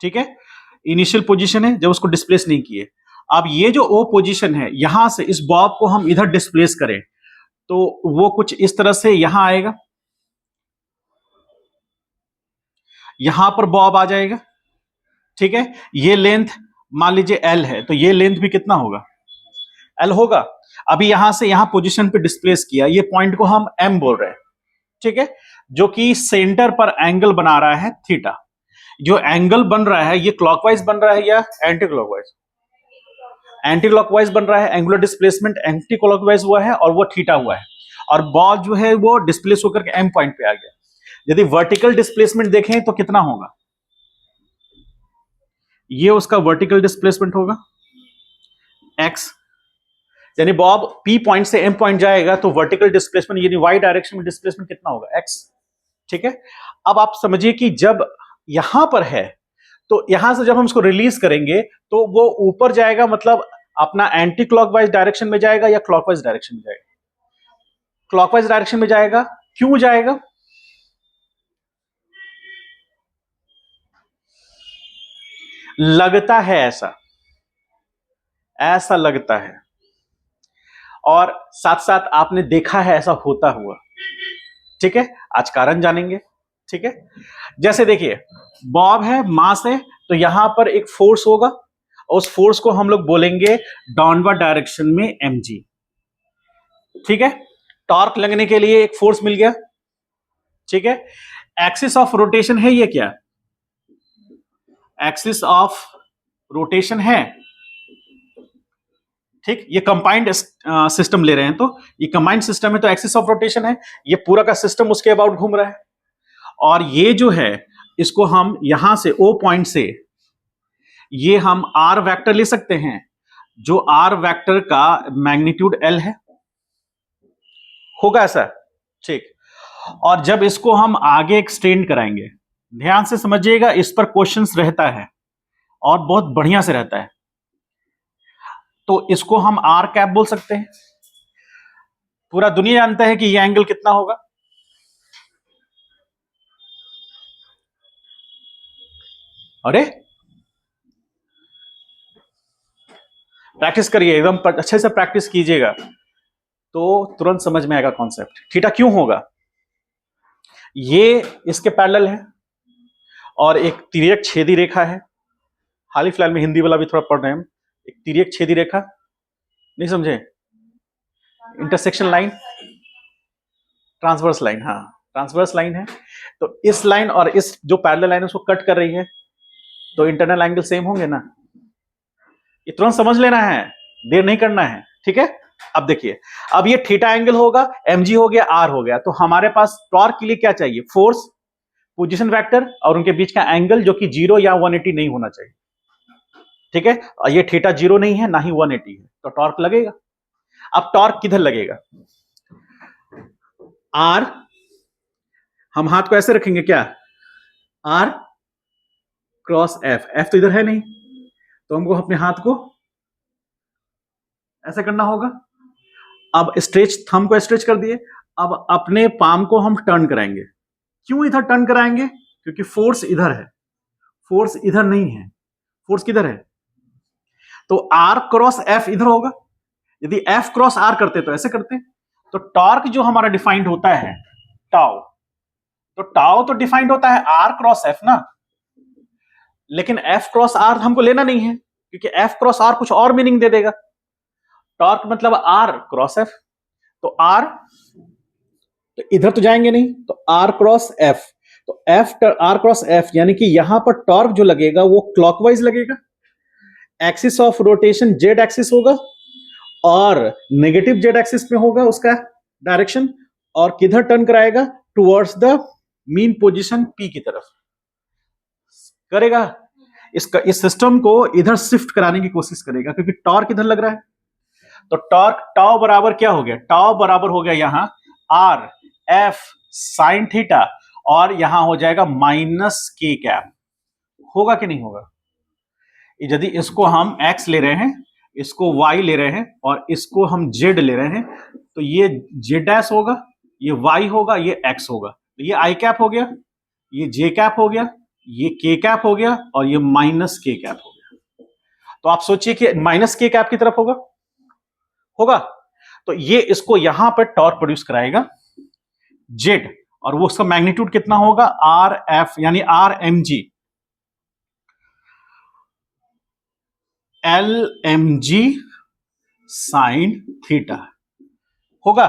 ठीक है, इनिशियल पोजीशन है जब उसको डिस्प्लेस नहीं किए। अब ये जो O पोजीशन है, यहां से इस बॉब को हम इधर डिस्प्लेस करें तो वो कुछ इस तरह से यहां आएगा, यहां पर बॉब आ जाएगा। ठीक है, ये लेंथ मान लीजिए L है, तो ये लेंथ भी कितना होगा? L होगा। अभी यहां से यहां पोजीशन पे डिस्प्लेस किया, ये पॉइंट को हम M बोल रहे हैं। ठीक है, जो कि सेंटर पर एंगल बना रहा है थीटा। जो एंगल बन रहा है ये क्लॉकवाइज बन रहा है या एंटी क्लॉकवाइज? एंटी क्लॉकवाइज बन रहा है, एंगुलर डिस्प्लेसमेंट एंटी क्लॉकवाइज हुआ है और वो थीटा हुआ है, और बॉल जो है वो डिस्प्लेस होकर के एम पॉइंट पे आ गया। यदि वर्टिकल डिस्प्लेसमेंट देखें तो कितना होगा? ये उसका वर्टिकल डिस्प्लेसमेंट होगा x, यानी बॉब p पॉइंट से m पॉइंट जाएगा तो वर्टिकल डिस्प्लेसमेंट यानी y डायरेक्शन में डिस्प्लेसमेंट कितना होगा? x। ठीक है, अब आप समझिए कि जब यहां पर है तो यहां से जब हम इसको रिलीज करेंगे तो वो ऊपर जाएगा, मतलब अपना एंटी क्लॉकवाइज डायरेक्शन में जाएगा या क्लॉकवाइज डायरेक्शन में जाएगा? क्लॉकवाइज डायरेक्शन में जाएगा। क्यों जाएगा? लगता है ऐसा, ऐसा लगता है, और साथ साथ आपने देखा है ऐसा होता हुआ। ठीक है, आज कारण जानेंगे। ठीक है, जैसे देखिए बॉब है, मास है, तो यहां पर एक फोर्स होगा, और उस फोर्स को हम लोग बोलेंगे डाउनवर्ड डायरेक्शन में mg। ठीक है, टॉर्क लगने के लिए एक फोर्स मिल गया। ठीक है, एक्सिस ऑफ रोटेशन है, ये क्या एक्सिस ऑफ रोटेशन है? ठीक, ये कंबाइंड सिस्टम ले रहे हैं, तो ये कंबाइंड सिस्टम है तो एक्सिस ऑफ रोटेशन है, ये पूरा का सिस्टम उसके अबाउट घूम रहा है। और ये जो है इसको हम यहां से O पॉइंट से ये हम R वेक्टर ले सकते हैं, जो R वेक्टर का मैग्नीट्यूड L है, होगा ऐसा? ठीक, और जब इसको हम आगे एक्सटेंड कराएंगे, ध्यान से समझिएगा, इस पर क्वेश्चंस रहता है और बहुत बढ़िया से रहता है, तो इसको हम R कैप बोल सकते हैं। पूरा दुनिया जानता है कि यह एंगल कितना होगा। अरे प्रैक्टिस करिए, एकदम अच्छे से प्रैक्टिस कीजिएगा तो तुरंत समझ में आएगा कॉन्सेप्ट। थीटा क्यों होगा? ये इसके पैरेलल है और एक तिर्यक छेदी रेखा है। हाल ही फिलहाल में हिंदी वाला भी थोड़ा पढ़ रहे हैं हम, एक तिर्यक छेदी रेखा, नहीं समझे? इंटरसेक्शन लाइन, ट्रांसवर्स लाइन, हाँ ट्रांसवर्स लाइन है, तो इस लाइन और इस जो पैरेलल लाइन है उसको कट कर रही है, तो इंटरनल एंगल सेम होंगे ना। ये तुरंत समझ लेना है, देर नहीं करना है, ठीक है। अब देखिए, अब ये थीटा एंगल होगा, mg हो गया, r हो गया, तो हमारे पास टॉर्क के लिए क्या चाहिए, फोर्स, पोजीशन वेक्टर और उनके बीच का एंगल जो कि 0 या 180 नहीं होना चाहिए, ठीक है। और ये थीटा 0 नहीं है ना ही 180 है, तो टॉर्क लगेगा। अब टॉर्क किधर लगेगा, r, हम हाथ को ऐसे रखेंगे क्या, r क्रॉस f, f तो इधर है नहीं, तो हमको अपने हाथ को ऐसे करना होगा। अब स्ट्रेच, थंब को स्ट्रेच कर दिए, अब अपने पाम को हम टर्न कराएंगे। क्यों इधर टर्न कराएंगे, क्योंकि फोर्स इधर है, फोर्स इधर नहीं है, फोर्स किधर है, तो r क्रॉस f इधर होगा। यदि f क्रॉस r करते तो ऐसे करते, तो टॉर्क जो हमारा डिफाइंड होता है टाउ, तो टाउ तो डिफाइंड होता है r क्रॉस f ना, लेकिन f क्रॉस r हमको लेना नहीं है, क्योंकि f क्रॉस r कुछ और मीनिंग दे देगा। टॉर्क मतलब r क्रॉस f, तो r तो इधर तो जाएंगे नहीं, तो r क्रॉस f, तो f r क्रॉस f यानी कि यहां पर टॉर्क जो लगेगा वो क्लॉकवाइज लगेगा, axis of rotation Z axis होगा और नेगेटिव जेड एक्सिस में होगा उसका डायरेक्शन, और किधर टर्न कराएगा, towards the mean position p की तरफ करेगा। इसका इस सिस्टम को इधर शिफ्ट कराने की कोशिश करेगा, क्योंकि टॉर्क इधर लग रहा है। तो टॉर्क टाउ बराबर क्या हो गया, टाउ बराबर हो गया यहां r f साइन थीटा, और यहां हो जाएगा माइनस k कैप, होगा कि नहीं होगा। यदि इसको हम x ले रहे हैं, इसको y ले रहे हैं और इसको हम z ले रहे हैं, तो ये z डैश होगा, ये y होगा, ये x होगा, तो ये i कैप हो गया, ये j कैप हो गया, ये k कैप हो गया और ये माइनस k कैप हो गया। तो आप सोचिए कि माइनस k कैप की तरफ होगा, होगा, तो ये इसको यहां पर टॉर्क प्रोड्यूस कराएगा z, और वो उसका मैग्नीट्यूड कितना होगा, आर एफ यानी R M G, L M G sine theta होगा।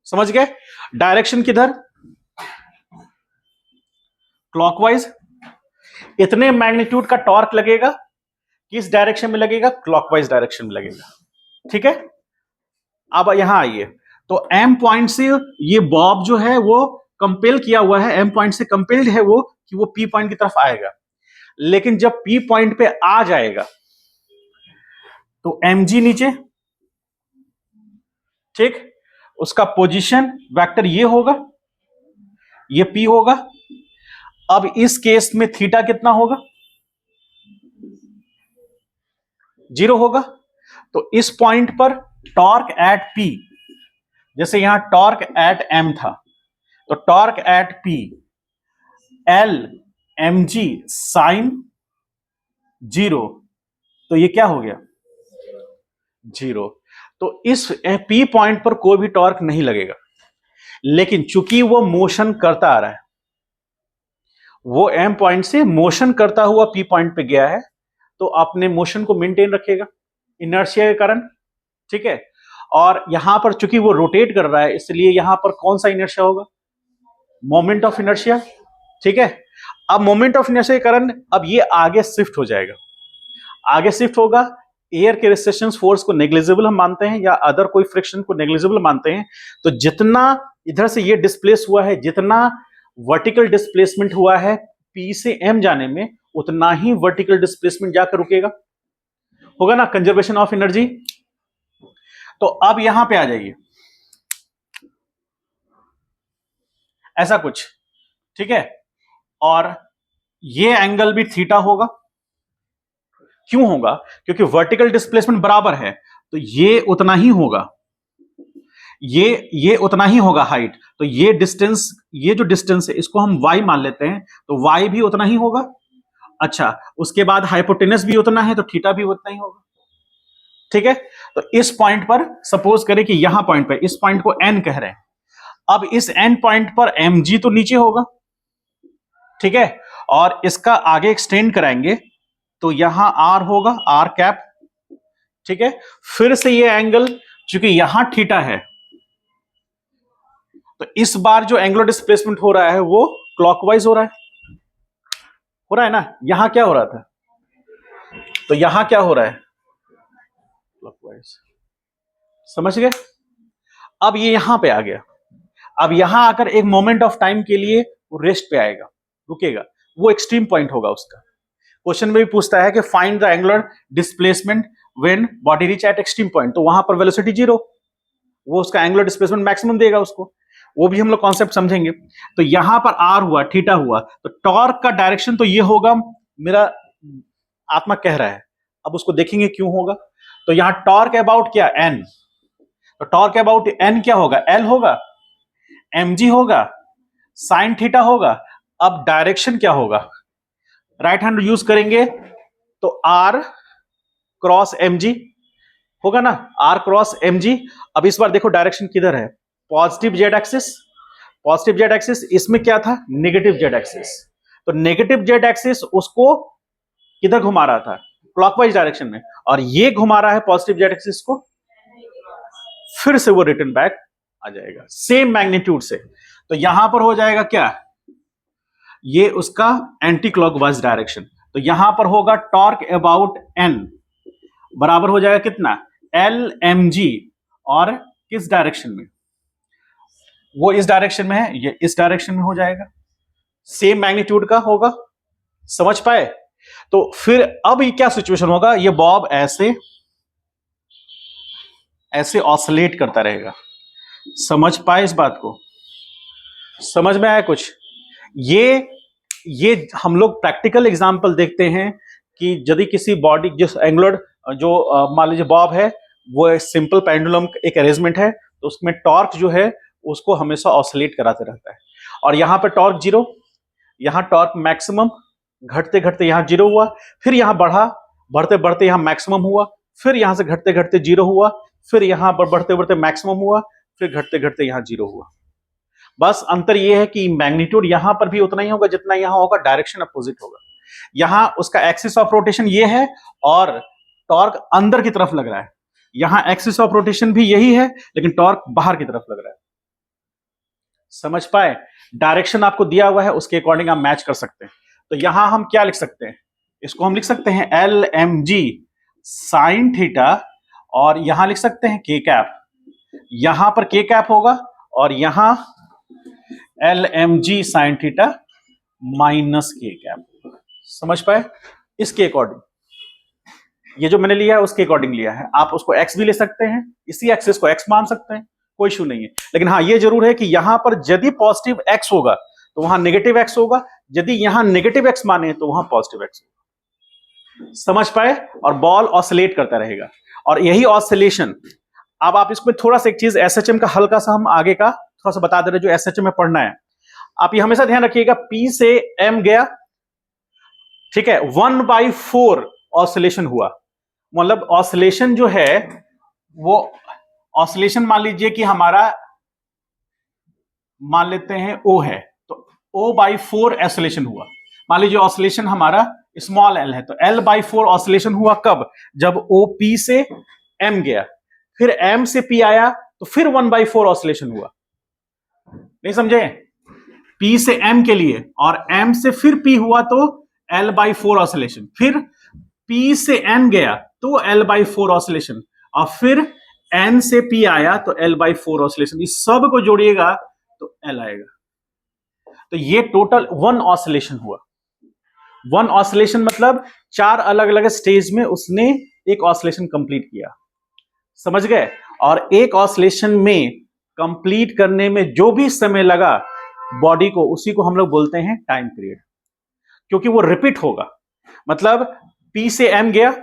समझ गए, डायरेक्शन किधर, क्लॉकवाइज। इतने मैग्नीट्यूड का टॉर्क लगेगा, किस डायरेक्शन में लगेगा, क्लॉकवाइज डायरेक्शन में लगेगा, ठीक है। अब यहां आइए, तो एम पॉइंट से ये बॉब जो है वो कंपेल किया हुआ है, एम पॉइंट से कंपेल्ड है वो कि वो पी पॉइंट की तरफ आएगा, लेकिन जब पी पॉइंट पे आ जाएगा तो एम जी नीचे, ठीक, उसका पोजीशन वेक्टर ये होगा, ये पी होगा। अब इस केस में थीटा कितना होगा, 0 होगा। तो इस पॉइंट पर टॉर्क एट पी, जैसे यहां टॉर्क एट एम था, तो torque at P L M G sine 0, तो ये क्या हो गया, 0। तो इस पी पॉइंट पर कोई भी टॉर्क नहीं लगेगा, लेकिन चूंकि वो मोशन करता आ रहा है, वो एम पॉइंट से मोशन करता हुआ पी पॉइंट पे गया है, तो अपने मोशन को मेंटेन रखेगा इनर्शिया के कारण, ठीक है। और यहां पर चूंकि वो रोटेट कर रहा है, इसलिए यहां पर कौन सा इनर्शिया होगा, मोमेंट ऑफ इनर्शिया, ठीक है। अब मोमेंट ऑफ इनर्शिया के कारण अब ये आगे शिफ्ट हो जाएगा, आगे शिफ्ट होगा। एयर के रेजिस्टेंस फोर्स को नेग्लिजिबल हम मानते हैं, या अदर कोई फ्रिक्शन को नेग्लिजिबल मानते हैं, तो जितना इधर से ये डिस्प्लेस हुआ है, जितना वर्टिकल डिस्प्लेसमेंट हुआ है पी से एम जाने में, उतना ही वर्टिकल डिस्प्लेसमेंट जाकर रुकेगा, होगा ना, कंजर्वेशन ऑफ एनर्जी। तो अब यहां पे आ जाइए, ऐसा कुछ, ठीक है, और ये एंगल भी थीटा होगा। क्यों होगा, क्योंकि वर्टिकल डिस्प्लेसमेंट बराबर है, तो ये उतना ही होगा, ये उतना ही होगा हाइट, तो ये डिस्टेंस, ये जो डिस्टेंस है इसको हम y मान लेते हैं, तो y भी उतना ही होगा। अच्छा, उसके बाद हाइपोटेनस भी उतना है, तो थीटा भी उतना ही होगा, ठीक है। तो इस पॉइंट पर सपोज करें कि यहां पॉइंट पर, इस पॉइंट को n कह रहे हैं, अब इस n पॉइंट पर mg तो नीचे होगा, ठीक है, और इसका आगे एक्सटेंड कराएंगे तो यहां r होगा, r कैप, ठीक है। फिर से ये एंगल, चूंकि यहां थीटा है, तो इस बार जो एंगुलर डिस्प्लेसमेंट हो रहा है वो क्लॉकवाइज हो रहा है ना। यहां क्या हो रहा था, तो यहां क्या हो रहा है, क्लॉकवाइज। समझ गए। अब ये यहां पे आ गया, अब यहां आकर एक मोमेंट ऑफ टाइम के लिए वो रेस्ट पे आएगा, रुकेगा, वो एक्सट्रीम पॉइंट होगा उसका। क्वेश्चन में भी पूछता है कि find the angular displacement when body reach at extreme point, तो वहां पर वेलोसिटी 0, वो उसका एंगुलर डिस्प्लेसमेंट मैक्सिमम देगा उसको, वो भी हम लोग कॉन्सेप्ट समझेंगे। तो यहां पर आर हुआ, थीटा हुआ, तो टॉर्क का डायरेक्शन तो ये होगा, मेरा आत्मा कह रहा है, अब उसको देखेंगे क्यों होगा। तो यहां टॉर्क अबाउट क्या, एन, तो टॉर्क अबाउट एन क्या होगा, एल होगा, mg होगा, साइन थीटा होगा। अब डायरेक्शन क्या होगा, राइट हैंड यूज करेंगे तो r क्रॉस mg होगा ना, r क्रॉस mg। अब इस बार देखो डायरेक्शन किधर है, positive Z axis, positive Z axis, इसमें क्या था, नेगेटिव जेड एक्सिस। तो नेगेटिव जेड एक्सिस उसको किधर घुमा रहा था, क्लॉकवाइज डायरेक्शन में, और ये घुमा रहा है पॉजिटिव जेड एक्सिस को, फिर से वो रिटर्न बैक आ जाएगा सेम मैग्नीट्यूड से। तो यहां पर हो जाएगा क्या, ये उसका एंटी क्लॉकवाइज डायरेक्शन। तो यहां पर होगा टॉर्क अबाउट एन बराबर हो जाएगा कितना, एल एम जी, और किस डायरेक्शन में, वो इस डायरेक्शन में है, ये इस डायरेक्शन में हो जाएगा, सेम मैग्नीट्यूड का होगा। समझ पाए। तो फिर अब ये क्या सिचुएशन होगा, ये बॉब ऐसे ऐसे ऑसिलेट करता रहेगा। समझ पाए इस बात को, समझ में आया कुछ। ये हम लोग प्रैक्टिकल एग्जांपल देखते हैं कि यदि किसी बॉडी, जिस एंगुलर जो मान लीजिए बॉब है, वो सिंपल पेंडुलम एक अरेंजमेंट है, तो उसमें टॉर्क जो है उसको हमेशा ऑसिलेट कराते रहता है। और यहां पर टॉर्क 0, यहां टॉर्क मैक्सिमम, घटते घटते यहां 0 हुआ, फिर यहां बढ़ा, बढ़ते बढ़ते यहां मैक्सिमम हुआ, फिर यहां से घटते घटते 0 हुआ, फिर यहां पर बढ़ते बढ़ते मैक्सिमम हुआ, फिर घटते घटते यहां 0 हुआ। बस अंतर यह है कि मैग्नीट्यूड यहां पर भी उतना ही होगा जितना यहां होगा, डायरेक्शन अपोजिट होगा। यहां उसका एक्सिस ऑफ रोटेशन ये है और टॉर्क अंदर की तरफ लग रहा है, यहां एक्सिस ऑफ रोटेशन भी यही है लेकिन टॉर्क बाहर की तरफ लग रहा है। समझ पाए। डायरेक्शन आपको दिया हुआ है, उसके अकॉर्डिंग आप मैच कर सकते हैं। तो यहां हम क्या लिख सकते हैं, इसको हम लिख सकते हैं L M G sine theta, और यहां लिख सकते हैं के कैप, यहां पर के कैप होगा, और यहां L M G sine theta minus K cap. समझ पाए। इसके अकॉर्डिंग, ये जो मैंने लिया है उसके अकॉर्डिंग लिया है, आप उसको एक्स भी ले सकते हैं, इसी एक्सिस को एक्स मान सकते हैं, कोई इशू नहीं है। लेकिन हाँ ये जरूर है कि यहां पर यदि पॉजिटिव एक्स होगा तो वहां नेगेटिव एक्स होगा, यदि यहां नेगेटिव एक्स माने तो वहां पॉजिटिव एक्स होगा। समझ पाए। और बॉल ऑसिलेट करता रहेगा, और यही ऑसिलेशन, अब आप इसमें थोड़ा सा एक चीज एसएचएम का हल्का सा हम आगे का थोड़ा सा बता दे रहे, जो एसएचएम में पढ़ना है, आप ये हमेशा ध्यान रखिएगा, पी से एम गया, ठीक है, 1/4 ऑसिलेशन हुआ, मतलब ऑसिलेशन जो है वो ऑसिलेशन मान लीजिए कि हमारा, मान लेते हैं ओ है, तो O/4 ऑसिलेशन हुआ। मान लीजिए ऑसिलेशन हमारा स्मॉल एल है, तो L/4 ऑसिलेशन हुआ कब, जब ओ पी से एम गया, फिर एम से पी आया तो फिर 1/4 ऑसिलेशन हुआ। नहीं समझे, पी से एम के लिए, और एम से फिर पी हुआ तो L/4 ऑसिलेशन, फिर पी से एन गया तो L/4 ऑसिलेशन, और फिर एन से पी आया तो L/4 ऑसिलेशन। इस सब को जोड़िएगा तो एल आएगा। तो ये टोटल 1 ऑसिलेशन हुआ। 1 ऑसिलेशन मतलब 4 अलग अलग स्टेज में उसने एक ऑसिलेशन कंप्लीट किया। समझ गए। और एक ऑसिलेशन में कंप्लीट करने में जो भी समय लगा बॉडी को, उसी को हम लोग बोलते हैं टाइम पीरियड, क्योंकि वो रिपीट होगा। मतलब पी से एम गया,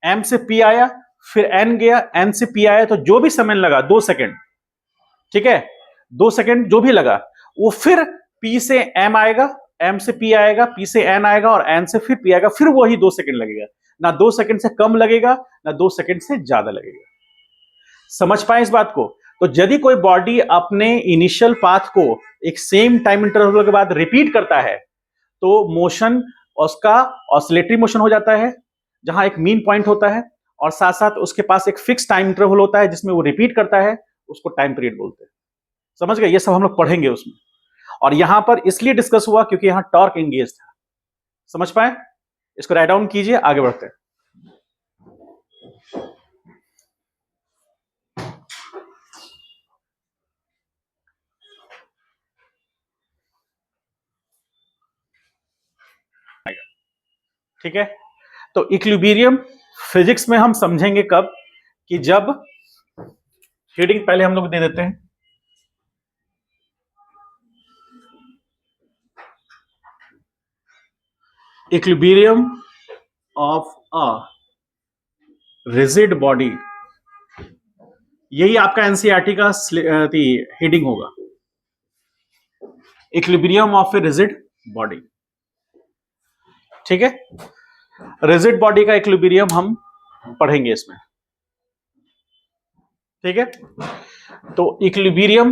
एम से पी आया, फिर एन गया, एन से पी आया, तो जो भी समय लगा 2 सेकंड, ठीक है, 2 सेकंड जो भी लगा, वो फिर पी से एम आएगा, एम से पी आएगा, पी से एन आएगा, और एन से फिर पी आएगा, फिर वही 2 सेकंड लगेगा। ना 2 सेकंड से कम लगेगा, ना 2 सेकंड से ज्यादा लगेगा। समझ पाए इस बात को। तो यदि कोई बॉडी अपने इनिशियल पाथ को एक सेम टाइम इंटरवल के बाद रिपीट करता है, तो मोशन उसका ऑसिलेटरी मोशन हो जाता है, जहां एक मीन पॉइंट होता है, और साथ साथ उसके पास एक फिक्स टाइम इंटरवल होता है जिसमें वो रिपीट करता है, उसको टाइम पीरियड बोलते हैं। समझ गए? ये सब हम लोग पढ़ेंगे उसमें। और यहां पर इसलिए डिस्कस हुआ क्योंकि यहां टॉर्क एंगेज था। समझ पाए? इसको राइट डाउन कीजिए, आगे बढ़ते हैं। ठीक है, तो इक्विलिब्रियम फिजिक्स में हम समझेंगे कब, कि जब हेडिंग पहले हम लोग दे देते हैं, equilibrium of a rigid body, यही आपका एनसीईआरटी का हेडिंग होगा, equilibrium of a rigid body. ठीक है, रिजिड बॉडी का इक्विलिब्रियम हम पढ़ेंगे इसमें। ठीक है, तो इक्विलिब्रियम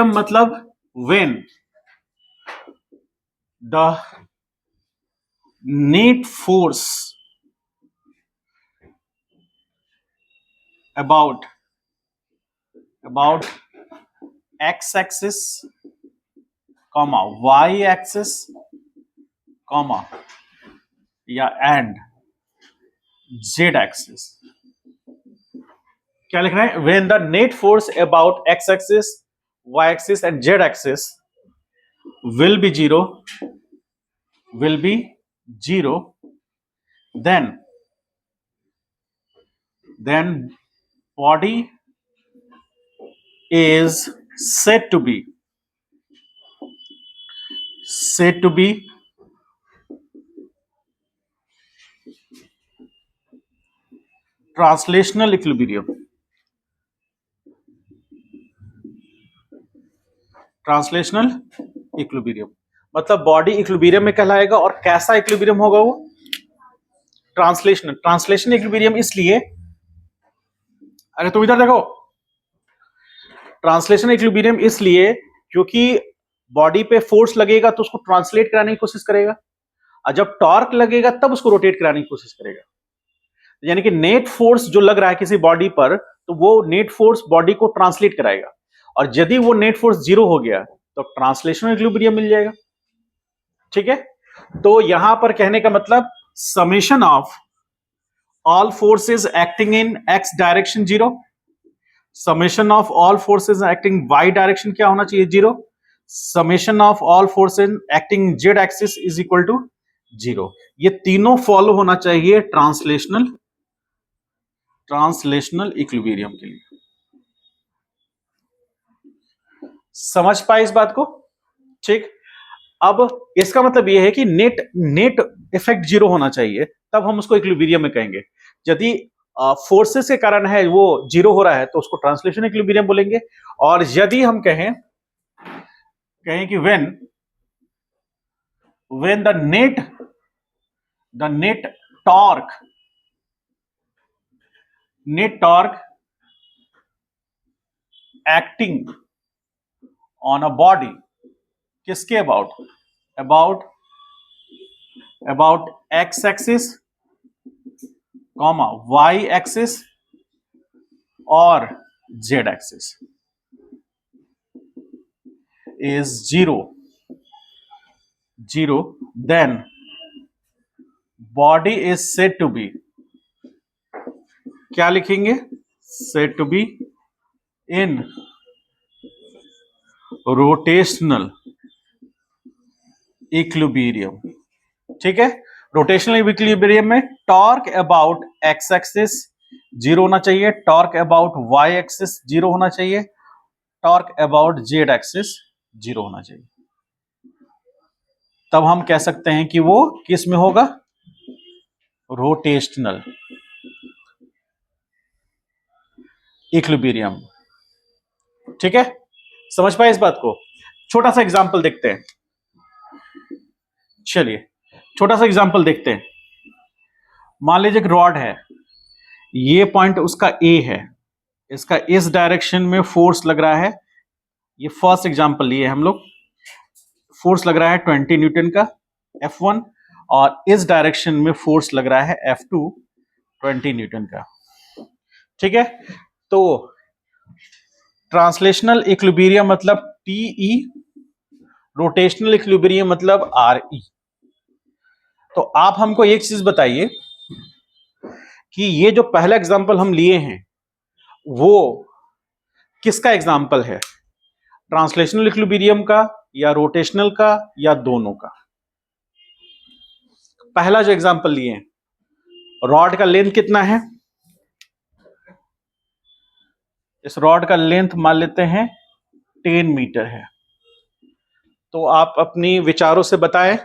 मतलब when the net force about x axis comma y axis comma या and z axis, क्या लिख रहे हैं? when the net force about x axis, y axis and z axis will be zero, then body is said to be translational equilibrium. Translational equilibrium मतलब body equilibrium में कहलाएगा। और कैसा इक्विलिब्रियम होगा वो? ट्रांसलेशनल। ट्रांसलेशनल इक्विलिब्रियम इसलिए, अरे तुम इधर देखो, ट्रांसलेशनल इक्विलिब्रियम इसलिए क्योंकि बॉडी पे फोर्स लगेगा तो उसको ट्रांसलेट कराने की कोशिश करेगा, और जब टॉर्क लगेगा तब उसको रोटेट कराने की कोशिश करेगा। यानी कि नेट फोर्स जो लग रहा है किसी बॉडी पर, तो वो नेट फोर्स बॉडी को ट्रांसलेट कराएगा, और यदि वो नेट फोर्स जीरो हो गया तो ट्रांसलेशनल इक्विलिब्रियम मिल जाएगा। ठीक है, तो यहां पर कहने का मतलब summation of all forces acting in X direction zero, summation of all forces acting Y direction क्या होना चाहिए? Zero. Summation of all forces acting Z axis is equal to zero. ये तीनों फॉलो होना चाहिए ट्रांसलेशनल इक्विलिब्रियम के लिए। समझ पाए इस बात को? ठीक, अब इसका मतलब यह है कि नेट इफेक्ट जीरो होना चाहिए, तब हम उसको इक्विलिब्रियम में कहेंगे। यदि फोर्सेस के कारण है वो जीरो हो रहा है तो उसको ट्रांसलेशनल इक्विलिब्रियम बोलेंगे। और यदि हम कहें कि when the net torque acting on a body, किसके about x axis comma y axis और z axis is zero, then body is said to be, क्या लिखेंगे? said to be in rotational equilibrium। ठीक है, रोटेशनल इक्विलिब्रियम में torque about x axis zero होना चाहिए, torque about Y axis zero होना चाहिए, torque about Z axis zero होना चाहिए। तब हम कह सकते हैं कि वो किस में होगा? Rotational equilibrium. ठीक है, समझ पाए इस बात को? छोटा सा एग्जांपल देखते हैं। चलिए छोटा सा एग्जांपल देखते हैं। मान लीजिए एक रॉड है, ये पॉइंट उसका ए है, इसका इस डायरेक्शन में फोर्स लग रहा है। ये फर्स्ट एग्जांपल लिए हम लोग, फोर्स लग रहा है 20 न्यूटन का F1, और इस डायरेक्शन में फोर्स लग रहा है F2 20 न्यूटन का। ठीक है, तो ट्रांसलेशनल इक्विलिब्रियम मतलब TE, रोटेशनल इक्विलिब्रियम मतलब RE। तो आप हमको एक चीज बताइए कि ये जो पहला एग्जांपल हम लिए हैं वो किसका एग्जांपल है, ट्रांसलेशनल इक्विलिब्रियम का या रोटेशनल का या दोनों का? पहला जो एग्जांपल लिए हैं, रॉड का लेंथ कितना है, इस रॉड का लेंथ मान लेते हैं 10 मीटर है। तो आप अपनी विचारों से बताएं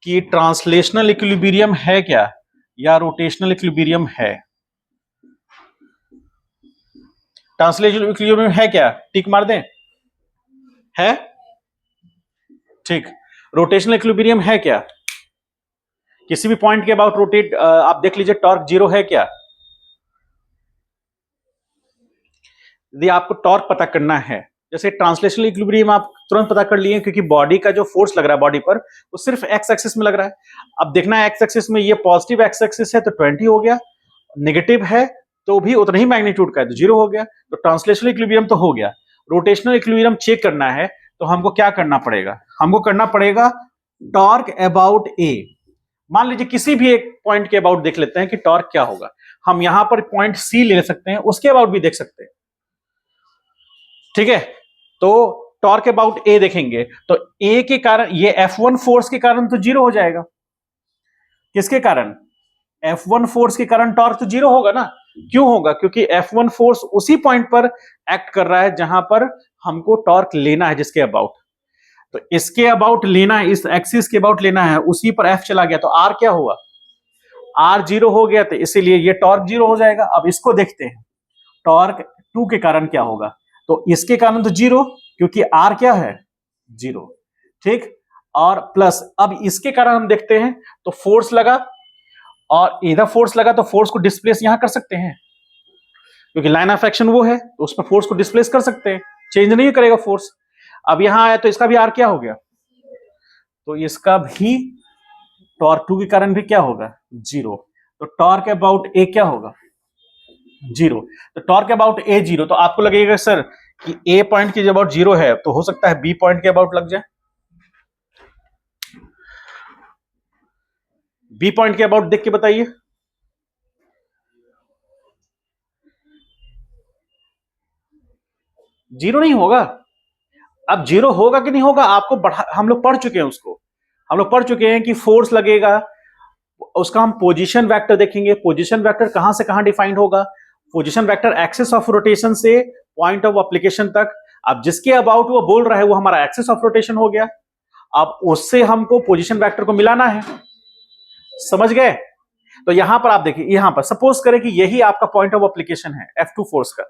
कि ट्रांसलेशनल इक्विलिब्रियम है क्या या रोटेशनल इक्विलिब्रियम है? ट्रांसलेशनल इक्विलिब्रियम है क्या, टिक मार दें, है, ठीक। रोटेशनल इक्विलिब्रियम है क्या, किसी भी पॉइंट के अबाउट रोटेट आप देख लीजिए टॉर्क जीरो है क्या? यदि आपको टॉर्क पता करना है, जैसे ट्रांसलेशनल इक्विलिब्रियम आप तुरंत पता कर लिए क्योंकि बॉडी का जो फोर्स लग रहा है बॉडी पर वो सिर्फ एक्स एक्सिस में लग रहा है। अब देखना है एक्स एक्सिस में ये पॉजिटिव एक्स एक्सिस है तो 20 हो गया, नेगेटिव है तो भी उतना ही मैग्नीट्यूड का है तो 0 हो गया। तो ट्रांसलेशनल इक्विलिब्रियम तो हो गया। रोटेशनल इक्विलिब्रियम चेक करना है तो हमको क्या करना पड़ेगा, हमको करना पड़ेगा टॉर्क अबाउट ए। मान लीजिए किसी भी एक पॉइंट के अबाउट देख लेते हैं कि टॉर्क क्या होगा। हम यहां पर पॉइंट सी ले सकते हैं, उसके अबाउट भी देख सकते हैं। ठीक है, तो टॉर्क अबाउट ए देखेंगे तो ए के कारण ये F1 फोर्स के कारण तो 0 हो जाएगा। किसके कारण? F1 फोर्स के कारण टॉर्क तो 0 होगा ना। क्यों होगा? क्योंकि F1 फोर्स उसी पॉइंट पर एक्ट कर रहा है जहां पर हमको टॉर्क लेना है, जिसके अबाउट। तो इसके अबाउट लेना है, इस एक्सिस के अबाउट लेना है, उसी पर F चला गया तो R क्या हुआ? R 0 हो गया, तो इसीलिए ये टॉर्क 0 हो जाएगा। अब इसको देखते हैं, टॉर्क 2 के कारण क्या होगा? तो इसके कारण तो 0 क्योंकि R क्या है? 0। ठीक, और प्लस अब इसके कारण हम देखते हैं तो फोर्स लगा और इधर फोर्स लगा तो फोर्स को डिस्प्लेस यहां कर सकते हैं क्योंकि लाइन ऑफ एक्शन वो है तो उस पर फोर्स को डिस्प्लेस कर सकते हैं, चेंज नहीं करेगा फोर्स। अब यहां आया तो इसका भी R क्या हो गया? तो इसका भी टॉर्क 2 के कारण भी क्या होगा? 0। तो टॉर्क अबाउट ए क्या होगा? 0। तो टॉर्क अबाउट ए 0। तो आपको लगेगा सर कि ए पॉइंट के अबाउट 0 है तो हो सकता है बी पॉइंट के अबाउट लग जाए। बी पॉइंट के अबाउट देख के बताइए। जीरो नहीं होगा। अब 0 होगा कि नहीं होगा आपको हम लोग पढ़ चुके हैं उसको, हम लोग पढ़ चुके हैं कि फोर्स लगेगा, उसका हम पोजीशन वेक्टर देखेंगे। पोजीशन वेक्टर कहां से कहां डिफाइंड होगा? Position vector axis of rotation से पॉइंट ऑफ एप्लीकेशन तक। अब जिसके अबाउट वो बोल रहा है वो हमारा एक्सिस ऑफ रोटेशन हो गया। अब उससे हमको पोजीशन वेक्टर को मिलाना है, समझ गए? तो यहां पर आप देखिए, यहां पर सपोज करें कि यही आपका पॉइंट ऑफ एप्लीकेशन है F2 फोर्स का।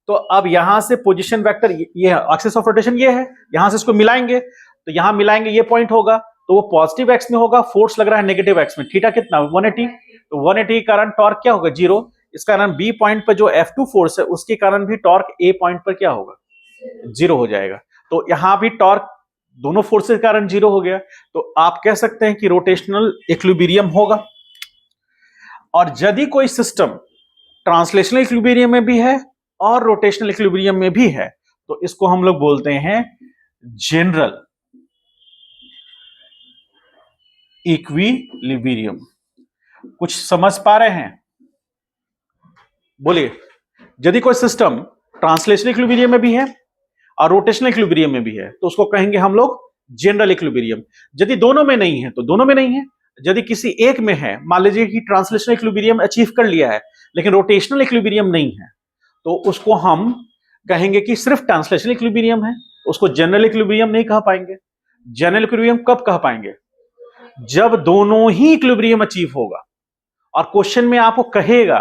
तो अब यहां से पोजीशन वेक्टर ये एक्सिस ऑफ रोटेशन ये है, यहां से इसको मिलाएंगे तो यहां मिलाएंगे ये पॉइंट होगा तो वो पॉजिटिव एक्स में होगा, फोर्स लग रहा है नेगेटिव एक्स में। थीटा कितना? 180। तो 180 के कारण टॉर्क क्या होगा? 0। इस कारण बी पॉइंट पर जो F2 फोर्स है उसके कारण भी टॉर्क ए पॉइंट पर क्या होगा? 0 हो जाएगा। तो यहां भी टॉर्क दोनों फोर्सेस के कारण 0 हो गया। तो आप कह सकते हैं कि रोटेशनल इक्विलिब्रियम होगा। और यदि कोई सिस्टम ट्रांसलेशनल इक्विलिब्रियम में भी है और रोटेशनल इक्विलिब्रियम में भी है तो इसको हम लोग बोलते हैं जनरल इक्विलिब्रियम। कुछ समझ पा रहे हैं? बोलिए। यदि कोई सिस्टम ट्रांसलेशनल इक्विलिब्रियम में भी है और रोटेशनल इक्विलिब्रियम में भी है तो उसको कहेंगे हम लोग जनरल इक्विलिब्रियम। यदि दोनों में नहीं है तो दोनों में नहीं है। यदि किसी एक में है, मान लीजिए कि ट्रांसलेशनल इक्विलिब्रियम अचीव कर लिया है लेकिन रोटेशनल इक्विलिब्रियम नहीं है, तो उसको हम कहेंगे कि सिर्फ ट्रांसलेशनल इक्विलिब्रियम है, उसको जनरल इक्विलिब्रियम नहीं कह पाएंगे। जनरल इक्विलिब्रियम कब कह पाएंगे? जब दोनों ही इक्विलिब्रियम अचीव होगा और क्वेश्चन में आपको कहेगा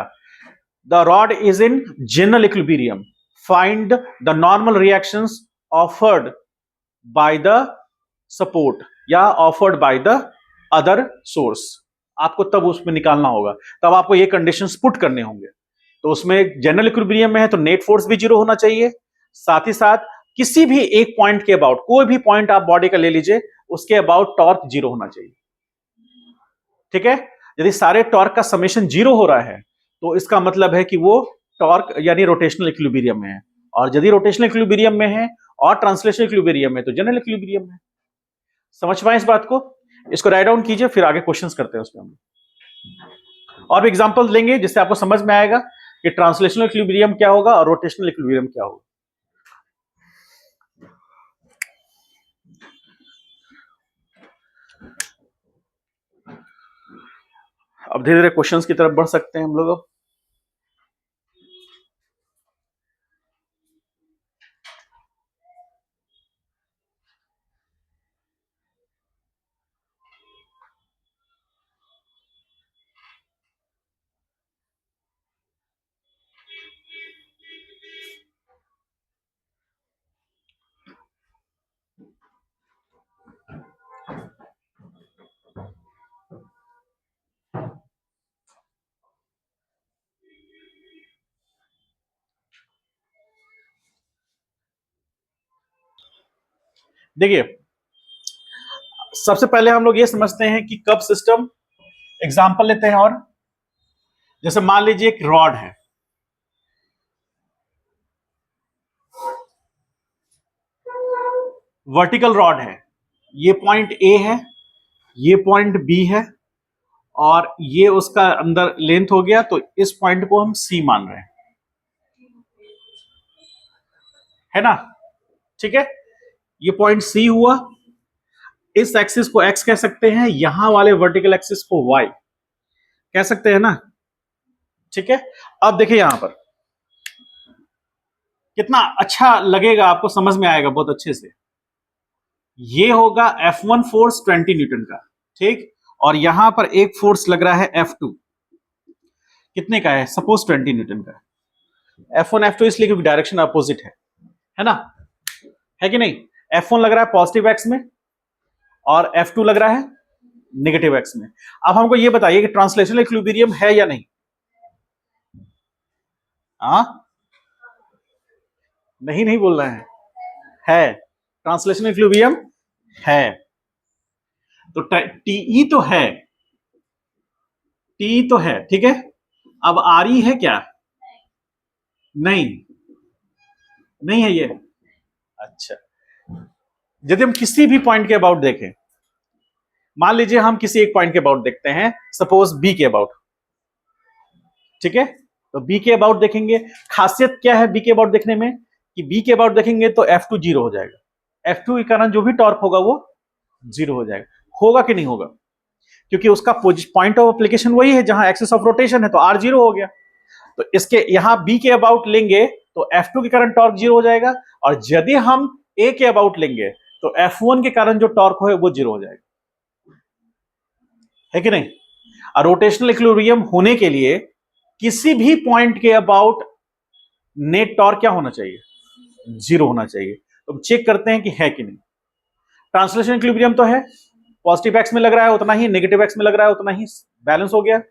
the rod is in general equilibrium, find the normal reactions offered by the support या offered by the other source. आपको तब उसमें निकालना होगा, तब आपको ये कंडीशंस पुट करने होंगे। तो उसमें जनरल इक्विलिब्रियम में है तो नेट फोर्स भी 0 होना चाहिए, साथ ही साथ किसी भी एक पॉइंट के अबाउट, कोई भी पॉइंट आप बॉडी का ले लीजिए, उसके अबाउट टॉर्क 0 होना चाहिए। ठीक है। यदि सारे टॉर्क का समेशन 0 हो रहा है तो इसका मतलब है कि वो टॉर्क यानी रोटेशनल इक्विलिब्रियम में है, और यदि रोटेशनल इक्विलिब्रियम में है और ट्रांसलेशनल इक्विलिब्रियम में तो जनरल इक्विलिब्रियम में। समझ पाए इस बात को? इसको राइट डाउन कीजिए, फिर आगे क्वेश्चंस करते हैं उसमें हम। और भी एग्जांपल लेंगे जिससे आपको समझ में आएगा कि ट्रांसलेशनल इक्विलिब्रियम क्या होगा और रोटेशनल इक्विलिब्रियम क्या होगा। अब धीरे धीरे क्वेश्चंस की तरफ बढ़ सकते हैं हम लोग। देखिए, सबसे पहले हम लोग ये समझते हैं कि कब सिस्टम, एग्जांपल लेते हैं। और जैसे मान लीजिए एक रॉड है, वर्टिकल रॉड है, ये पॉइंट ए है, ये पॉइंट बी है, और ये उसका अंदर लेंथ हो गया, तो इस पॉइंट को हम सी मान रहे हैं, है ना? ठीक है, ये पॉइंट सी हुआ। इस एक्सिस को एक्स कह सकते हैं, यहां वाले वर्टिकल एक्सिस को वाई कह सकते हैं ना? ठीक है। अब देखिए यहां पर कितना अच्छा लगेगा, आपको समझ में आएगा बहुत अच्छे से। ये होगा F1 फोर्स 20 न्यूटन का, ठीक। और यहां पर एक फोर्स लग रहा है F2, कितने का है? सपोज 20 न्यूटन का। F1 F2 इसलिए क्योंकि डायरेक्शन अपोजिट है ना? है कि नहीं? F1 लग रहा है पॉजिटिव एक्स में और F2 लग रहा है नेगेटिव एक्स में। अब हमको ये बताइए कि ट्रांसलेशनल इक्विलिब्रियम है या नहीं? हाँ, नहीं नहीं बोल रहे हैं, है। ट्रांसलेशनल इक्विलिब्रियम है। तो टीई तो है, टी तो है, ठीक है। अब आर ई है क्या? नहीं, नहीं है ये। अच्छा, यदि हम किसी भी पॉइंट के अबाउट देखें, मान लीजिए हम किसी एक पॉइंट के अबाउट देखते हैं, सपोज बी के अबाउट, ठीक है। तो बी के अबाउट देखेंगे, खासियत क्या है बी के अबाउट देखने में कि बी के अबाउट देखेंगे तो F2 जीरो हो जाएगा। F2 के कारण जो भी टॉर्क होगा वो जीरो हो जाएगा। होगा कि नहीं होगा? क्योंकि उसका पॉइंट ऑफ एप्लीकेशन वही है जहां एक्सिस ऑफ रोटेशन है, तो R जीरो हो गया। तो इसके यहां बी के अबाउट लेंगे तो F2 के कारण टॉर्क जीरो हो जाएगा, और यदि हम ए के अबाउट लेंगे तो F1 के कारण जो टॉर्क हो वो जीरो हो जाएगा, है कि नहीं? और रोटेशनल इक्विलिब्रियम होने के लिए किसी भी पॉइंट के अबाउट नेट टॉर्क क्या होना चाहिए? जीरो होना चाहिए। तो चेक करते हैं कि है कि नहीं। ट्रांसलेशनल इक्विलिब्रियम तो है, पॉजिटिव एक्स में लग रहा है उतना ही, नेगेटिव एक्स में लग रहा है उतना ही, बैलेंस हो गया।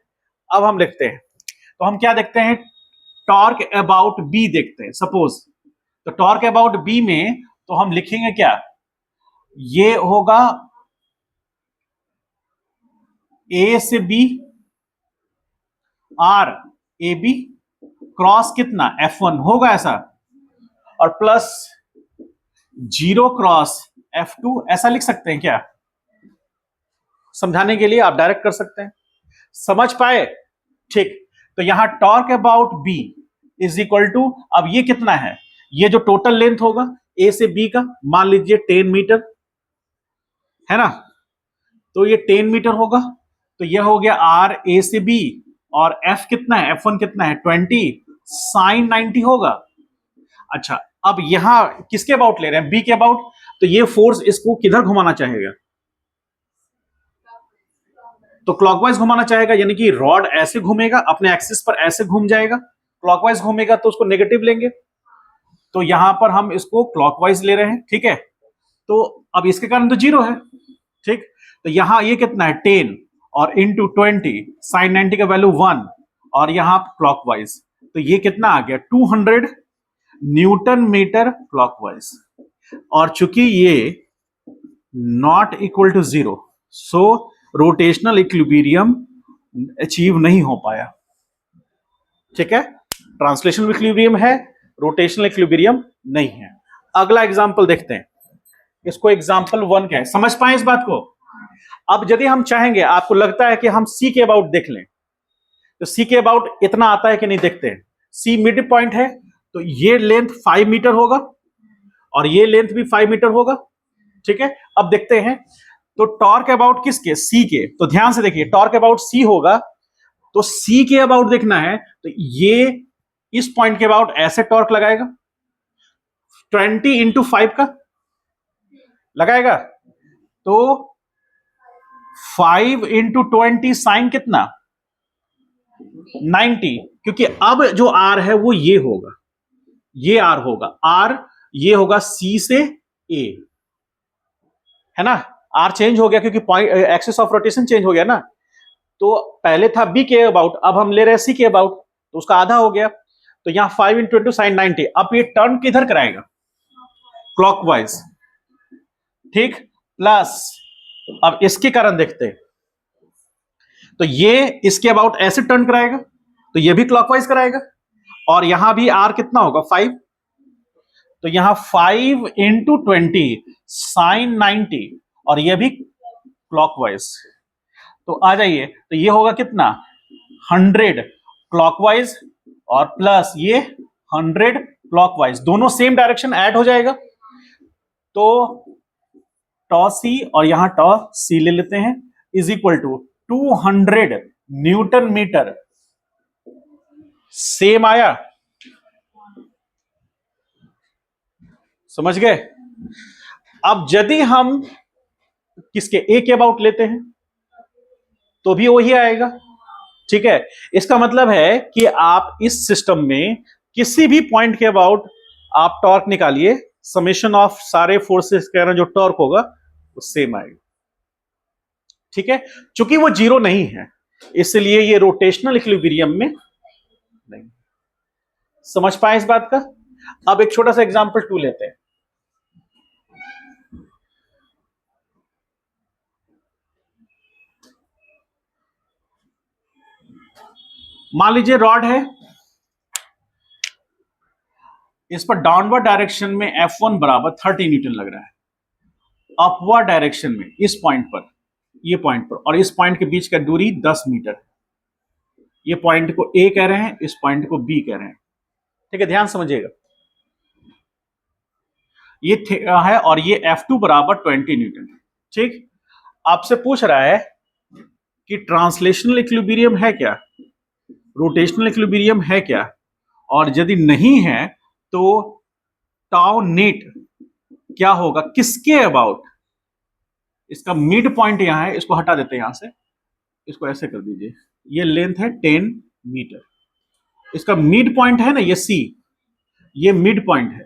अब हम देखते हैं, तो हम क्या देखते हैं? टॉर्क अबाउट बी देखते हैं सपोज। तो टॉर्क अबाउट बी में तो हम लिखेंगे क्या? ये होगा ए से B, R A B cross कितना? F1 होगा ऐसा, और प्लस जीरो क्रॉस F2, ऐसा लिख सकते हैं क्या? समझाने के लिए आप डायरेक्ट कर सकते हैं। समझ पाए? ठीक। तो यहां torque about B is equal to, अब ये कितना है? ये जो टोटल लेंथ होगा ए से बी का, मान लीजिए 10 मीटर है ना, तो ये 10 मीटर होगा। तो ये हो गया आर ए से बी, और एफ कितना है? F1 कितना है? 20 साइन 90 होगा। अच्छा, अब यहां किसके अबाउट ले रहे हैं? बी के अबाउट। तो ये फोर्स इसको किधर घुमाना चाहेगा? तो क्लॉकवाइज घुमाना चाहेगा, यानी कि रॉड ऐसे घूमेगा, अपने एक्सिस पर ऐसे घूम जाएगा। क्लॉकवाइज घूमेगा तो उसको नेगेटिव लेंगे, तो यहां पर हम इसको क्लॉकवाइज ले रहे हैं, ठीक है। तो अब इसके कारण तो जीरो है, ठीक। तो यहां ये कितना है? 10 और इंटू 20, साइन 90 का वैल्यू 1, और यहां क्लॉकवाइज, तो ये कितना आ गया? 200 न्यूटन मीटर क्लॉकवाइज। और चूंकि ये not equal to zero, so rotational equilibrium achieve नहीं हो पाया। ठीक है, ट्रांसलेशनल इक्विलिब्रियम है, रोटेशनल इक्विलिब्रियम नहीं है। अगला एग्जांपल देखते हैं, इसको एग्जांपल 1 क्या है, समझ पाए इस बात को। अब यदि हम चाहेंगे, आपको लगता है कि हम सी के अबाउट देख लें, तो सी के अबाउट इतना आता है कि नहीं देखते हैं। सी मिड पॉइंट है, तो ये लेंथ 5 मीटर होगा और ये लेंथ भी 5 मीटर होगा। ठीक है, अब देखते हैं, तो टॉर्क अबाउट किसके, सी के। तो ध्यान से देखिए, टॉर्क अबाउट सी होगा, तो सी के अबाउट देखना है, तो ये इस पॉइंट के अबाउट ऐसे टॉर्क लगाएगा, 20 इंटू 5 का लगाएगा, तो 5 इंटू 20 साइन कितना, 90। क्योंकि अब जो आर है वो ये होगा, ये आर होगा, आर ये होगा सी से ए, है ना। आर चेंज हो गया क्योंकि point axis of rotation change हो गया ना। तो पहले था बी के अबाउट, अब हम ले रहे हैं सी के अबाउट, तो उसका आधा हो गया। तो यहां 5 इंटू 20 साइन 90। अब ये टर्न किधर कराएगा, क्लॉकवाइज। ठीक, प्लस अब इसके कारण देखते हैं, तो ये इसके अबाउट ऐसे टर्न कराएगा, तो ये भी क्लॉकवाइज कराएगा, और यहां भी आर कितना होगा 5, तो यहां 5 इंटू 20 साइन 90, और ये भी क्लॉकवाइज। तो आ जाइए, तो ये होगा कितना 100 क्लॉकवाइज और प्लस ये 100 क्लॉकवाइज, दोनों सेम डायरेक्शन ऐड हो जाएगा। तो टॉ सी और यहां टॉ सी ले लेते हैं, is equal to 200 newton metre. Same आया, समझ गए। अब यदि हम किसके ए के अबाउट लेते हैं तो भी वही आएगा। ठीक है, इसका मतलब है कि आप इस सिस्टम में किसी भी पॉइंट के अबाउट आप टॉर्क निकालिए, समेशन ऑफ सारे फोर्सेस के कारण जो टॉर्क होगा वो सेम आएगा। ठीक है, चूंकि वो जीरो नहीं है इसलिए ये रोटेशनल इक्विलिब्रियम में नहीं। समझ पाए इस बात का। अब एक छोटा सा एग्जांपल 2 लेते हैं। मान लीजिए रॉड है, इस पर डाउनवर्ड डायरेक्शन में F1 बराबर 30 न्यूटन लग रहा है, अपवर्ड डायरेक्शन में इस पॉइंट पर, ये पॉइंट पर और इस पॉइंट के बीच का दूरी 10 मीटर। ये पॉइंट को A कह रहे हैं, इस पॉइंट को B कह रहे हैं। ठीक है, ध्यान समझिएगा। ये है और ये F2 बराबर 20 न्यूटन। ठीक, आपसे पूछ रहा है कि ट्रांसलेशनल इक्विलिब्रियम है क्या, रोटेशनल इक्विलिब्रियम है क्या, और यदि नहीं है तो टाउ नेट क्या होगा किसके अबाउट। इसका मिड पॉइंट यहां है, इसको हटा देते हैं यहां से, इसको ऐसे कर दीजिए, ये लेंथ है 10 मीटर, इसका मिड पॉइंट है ना ये सी, ये मिड पॉइंट है।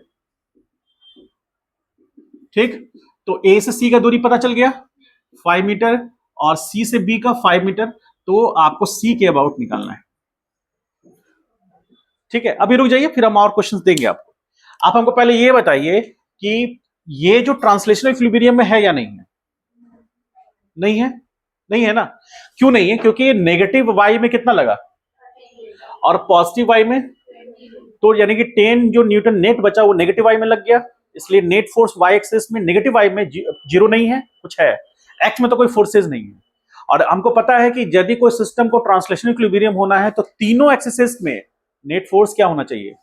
ठीक, तो ए से सी का दूरी पता चल गया 5 मीटर और सी से बी का 5 मीटर, तो आपको सी के अबाउट निकालना है। ठीक है, अभी रुक जाइए, फिर हम और क्वेश्चंस देंगे आपको। आप हमको पहले ये बताइए कि ये जो ट्रांसलेशनल इक्विलिब्रियम में है या नहीं है। नहीं है, नहीं है ना। क्यों नहीं है, क्योंकि नेगेटिव वाई में कितना लगा और पॉजिटिव वाई में, तो यानी कि 10 जो न्यूटन नेट बचा वो नेगेटिव वाई में लग गया, इसलिए नेट फोर्स वाई एक्सिस में नेगेटिव वाई में जीरो नहीं है, कुछ है, एक्स में तो कोई फोर्सेज नहीं है। और हमको पता है कि यदि कोई सिस्टम को ट्रांसलेशनल इक्विलिब्रियम होना है तो तीनों एक्सिस में नेट फोर्स क्या होना चाहिए,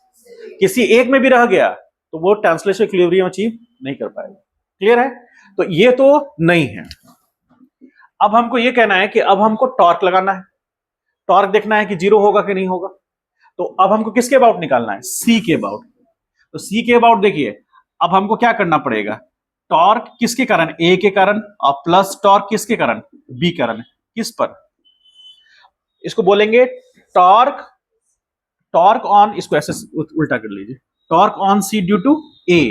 किसी एक में भी रह गया तो वो ट्रांसलेशनल इक्विलिब्रियम अचीव नहीं कर पाएगा। क्लियर है, तो ये तो नहीं है। अब हमको ये कहना है कि अब हमको टॉर्क लगाना है, टॉर्क देखना है कि जीरो होगा कि नहीं होगा। तो अब हमको किसके अबाउट निकालना है, सी के अबाउट। तो सी के अबाउट देखिए, अब हमको क्या करना पड़ेगा, टॉर्क किसके कारण, ए के कारण, और प्लस टॉर्क किसके कारण, बी कारण। किस पर, इसको बोलेंगे टॉर्क, टॉर्क ऑन, इसको ऐसे उल्टा कर लीजिए, torque on C due to A,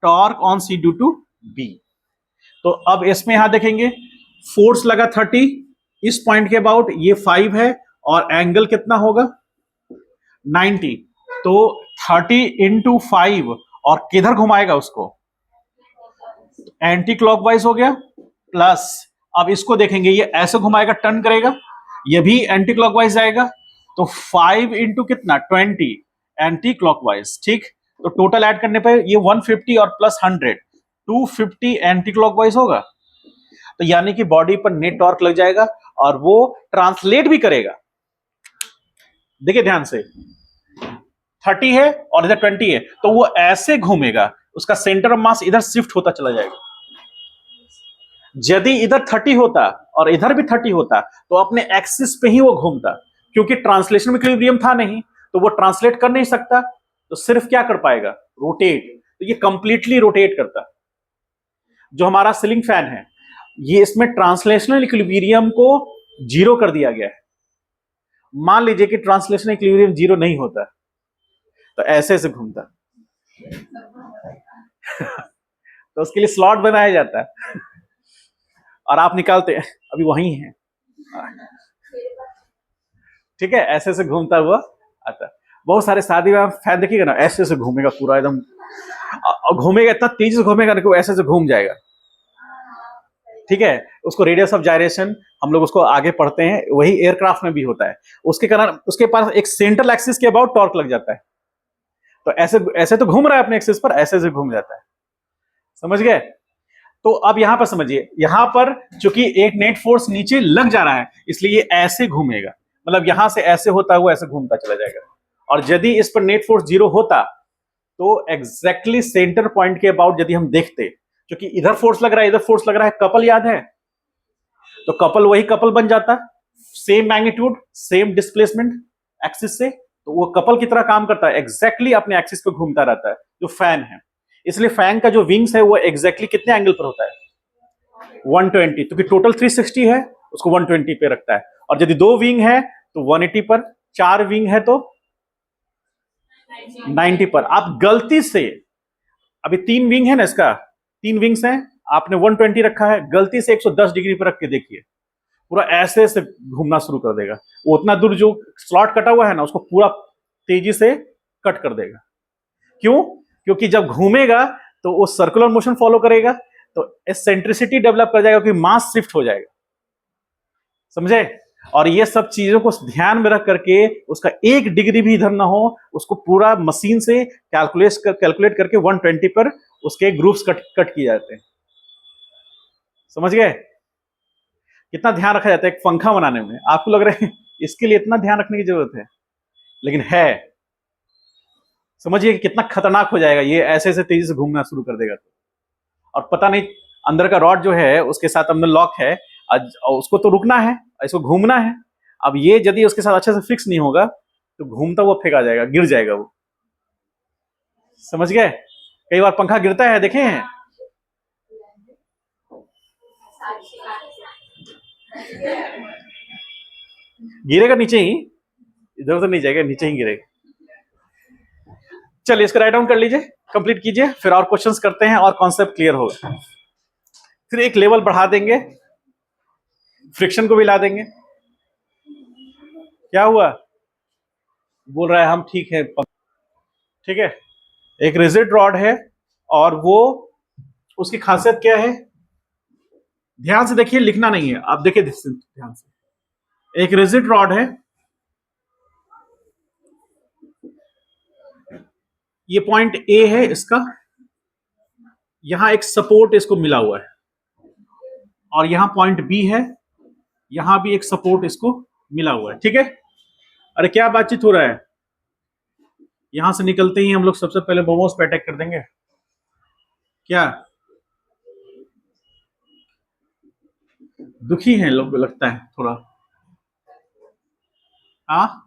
torque on C due to B. तो अब इसमें यहां देखेंगे फोर्स लगा 30 इस पॉइंट के अबाउट, ये 5 है और एंगल कितना होगा 90, तो 30 इंटू 5 और किधर घुमाएगा उसको, एंटी क्लॉकवाइज हो गया, प्लस अब इसको देखेंगे, ये ऐसे घुमाएगा, टर्न करेगा, ये भी एंटी क्लॉकवाइज जाएगा, तो 5 इंटू कितना 20 एंटी क्लॉकवाइज, ठीक। तो टोटल ऐड करने पर ये 150 और प्लस 100 250 एंटी क्लॉकवाइज होगा। तो यानी कि बॉडी पर नेट टॉर्क लग जाएगा और वो ट्रांसलेट भी करेगा। देखिए ध्यान से, 30 है और इधर 20 है, तो वो ऐसे घूमेगा, उसका सेंटर ऑफ मास इधर शिफ्ट होता चला जाएगा। यदि इधर 30 होता और इधर भी 30 होता तो अपने एक्सिस पे ही वो घूमता, क्योंकि ट्रांसलेशन में इक्विलिब्रियम था नहीं, तो वो ट्रांसलेट कर नहीं सकता, तो सिर्फ क्या कर पाएगा, रोटेट। तो ये कंप्लीटली रोटेट करता। जो हमारा सीलिंग फैन है, ये इसमें ट्रांसलेशनल इक्विलिब्रियम को जीरो कर दिया गया है। मान लीजिए कि ट्रांसलेशनल इक्विलिब्रियम जीरो नहीं होता, तो ऐसे ऐसे घूमता। तो उसके लिए स्लॉट बनाया जाता है और आप निकालते हैं, अभी वहीं है, ठीक है, ऐसे ऐसे घूमता हुआ आता। बहुत सारे शादी में फैन देखिएगा ना, ऐसे ऐसे घूमेगा पूरा एकदम, घूमेगा इतना तेजी से घूमेगा ना कि वो ऐसे ऐसे घूम जाएगा, ठीक है। उसको रेडियस ऑफ जायरेशन हम लोग उसको आगे पढ़ते हैं, वही एयरक्राफ्ट में भी होता है। उसके कारण उसके पास एक सेंट्रल एक्सिस के अबाउट टॉर्क लग जाता है, तो ऐसे ऐसे तो घूम रहा है अपने एक्सिस पर, ऐसे ऐसे घूम जाता है, समझ गए। तो अब यहां पर समझिए, यहां पर चूंकि एक नेट फोर्स नीचे लग जा रहा है, इसलिए ये ऐसे घूमेगा, मतलब यहां से ऐसे होता हुआ ऐसे घूमता चला जाएगा। और यदि इस पर नेट फोर्स जीरो होता तो एग्जैक्टली सेंटर पॉइंट के अबाउट यदि हम देखते, क्योंकि इधर फोर्स लग रहा है, इधर फोर्स लग रहा है, कपल याद है, तो कपल वही कपल बन जाता, same magnitude same displacement axis से, तो वो कपल की तरह काम करता है, एग्जैक्टली अपने एक्सिस पे घूमता रहता है जो फैन है। इसलिए फैन का जो विंग्स है वो एग्जैक्टली कितने एंगल पर होता है, 120, क्योंकि टोटल 360 है, उसको 120 पे रखता है। और यदि दो विंग है तो 180 पर, चार विंग है तो 90 पर। आप गलती से, अभी 3 विंग है ना, इसका 3 विंग्स हैं, आपने 120 रखा है, गलती से 110 डिग्री पर रख के देखिए, पूरा ऐसे से घूमना शुरू कर देगा। वो उतना दूर जो स्लॉट कटा हुआ है ना, उसको पूरा तेजी से कट कर देगा। क्यों? क्योंकि जब घूमेगा तो वो सर्कुलर मोशन फॉलो करेगा, तो एसेंट्रिसिटी डेवलप कर जाएगा, क्योंकि मास शिफ्ट हो जाएगा, समझे। और ये सब चीजों को ध्यान में रख करके, उसका 1 डिग्री भी इधर ना हो, उसको पूरा मशीन से कैलकुलेट करके 120 पर उसके ग्रुप्स कट किए जाते हैं, समझ गए। कितना ध्यान रखा जाता है एक पंखा बनाने में, आपको लग रहा है इसके लिए इतना ध्यान रखने की जरूरत है, लेकिन है। समझिए कि कितना खतरनाक हो जाएगा ये, ऐसे ऐसे तेजी से घूमना शुरू कर देगा तो। और पता नहीं अंदर का रॉड जो है उसके साथ अंदर लॉक है, उसको तो रुकना है, इसको घूमना है। अब ये यदि उसके साथ अच्छे से फिक्स नहीं होगा तो घूमता हुआ फेंका जाएगा, गिर जाएगा वो, समझ गए। कई बार पंखा गिरता है, देखे हैं। गिरेगा नीचे ही, इधर उधर नहीं जाएगा, नीचे ही गिरेगा। चलिए इसको राइट डाउन कर लीजिए, कंप्लीट कीजिए, फिर और क्वेश्चंस करते हैं और कॉन्सेप्ट क्लियर होगा। फिर एक लेवल बढ़ा देंगे, फ्रिक्शन को भी ला देंगे। क्या हुआ? बोल रहा है हम ठीक है, ठीक है। एक रिजिड रॉड है और वो, उसकी खासियत क्या है, ध्यान से देखिए, लिखना नहीं है, आप देखिए ध्यान से। एक रिजिड रॉड है, ये पॉइंट ए है इसका, यहां एक सपोर्ट इसको मिला हुआ है, और यहां पॉइंट बी है, यहां भी एक सपोर्ट इसको मिला हुआ है, ठीक है। अरे क्या बातचीत हो रहा है? यहां से निकलते ही हम लोग सबसे पहले मोमोज पे अटैक कर देंगे क्या? दुखी हैं लोग लगता है थोड़ा, हाँ।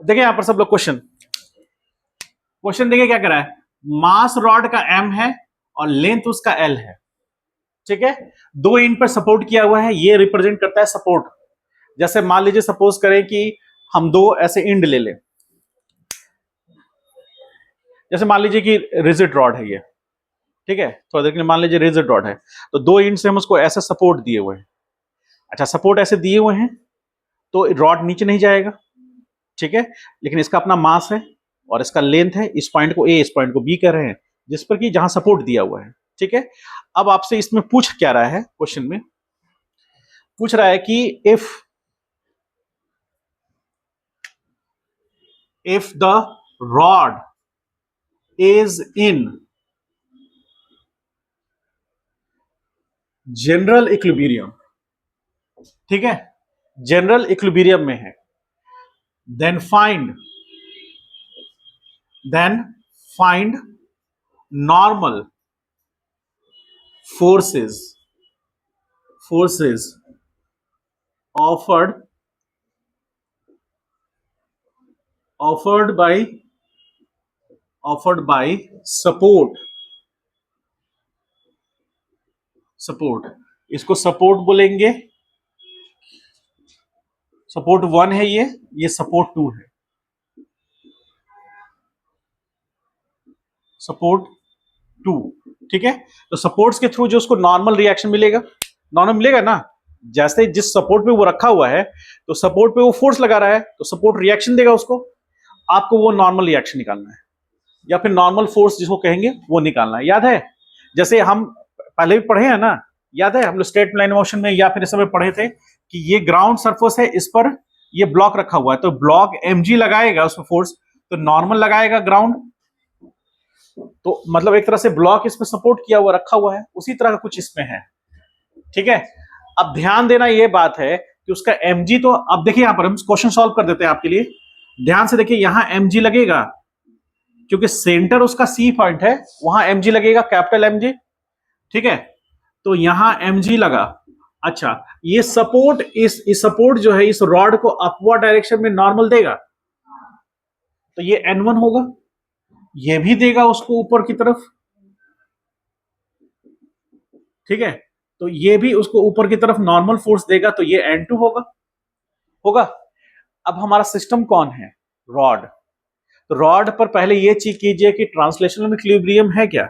देखिए यहां पर सब लोग क्वेश्चन देखिए क्या कह रहा है। मास रॉड का m है और लेंथ उसका l है, ठीक है। 2 इंड पर सपोर्ट किया हुआ है, ये रिप्रेजेंट करता है सपोर्ट। जैसे मान लीजिए सपोज करें कि हम 2 ऐसे इंड ले लें, जैसे मान लीजिए कि रिजिड रॉड है ये, ठीक है। थोड़ा देर के लिए मान लीजिए रिजिड रॉड है, तो 2 इंड से हम उसको ऐसे सपोर्ट दिए हुए हैं। अच्छा, सपोर्ट ऐसे दिए हुए हैं तो रॉड नीचे नहीं जाएगा, ठीक है। लेकिन इसका अपना मास है और इसका लेंथ है, इस पॉइंट को ए, इस पॉइंट को बी कह रहे हैं, जिस पर कि जहां सपोर्ट दिया हुआ है। ठीक है, अब आपसे इसमें पूछ क्या रहा है, क्वेश्चन में पूछ रहा है कि if the rod is in general equilibrium, ठीक है, जनरल इक्विलिब्रियम में है, then find normal forces offered by support, इसको सपोर्ट बोलेंगे, सपोर्ट 1 है, ये सपोर्ट 2 है, सपोर्ट 2, ठीक है। तो सपोर्ट्स के थ्रू जो उसको नॉर्मल रिएक्शन मिलेगा, नॉर्मल मिलेगा ना, जैसे जिस सपोर्ट पे वो रखा हुआ है, तो सपोर्ट पे वो फोर्स लगा रहा है, तो सपोर्ट रिएक्शन देगा उसको, आपको वो नॉर्मल रिएक्शन निकालना है, या फिर नॉर्मल फोर्स जिसको कहेंगे वो निकालना है। याद है, जैसे हम पहले भी पढ़े हैं ना, याद है हम लोग स्ट्रेट लाइन मोशन में या फिर इस समय पढ़े थे कि ये ग्राउंड सरफेस है, इस पर ये ब्लॉक रखा हुआ है, तो ब्लॉक mg लगाएगा उसमें फोर्स, तो नॉर्मल लगाएगा ग्राउंड, तो मतलब एक तरह से ब्लॉक इस पर सपोर्ट किया हुआ रखा हुआ है, उसी तरह का कुछ इसमें है, ठीक है। अब ध्यान देना ये बात है कि उसका mg, तो अब देखिए यहां पर हम क्वेश्चन सॉल्व कर देते हैं आपके लिए, ध्यान से देखिए, यहां mg लगेगा क्योंकि सेंटर उसका C पॉइंट है, वहां mg लगेगा, कैपिटल mg, ठीक है, तो यहां mg लगा। अच्छा, ये सपोर्ट, इस सपोर्ट जो है इस रॉड को अपवर्ड डायरेक्शन में नॉर्मल देगा, तो ये N1 होगा, ये भी देगा उसको ऊपर की तरफ, ठीक है, तो ये भी उसको ऊपर की तरफ नॉर्मल फोर्स देगा, तो ये N2 होगा। अब हमारा सिस्टम कौन है, रॉड, तो रॉड पर पहले ये चीज कीजिए कि ट्रांसलेशनल इक्विलिब्रियम है क्या,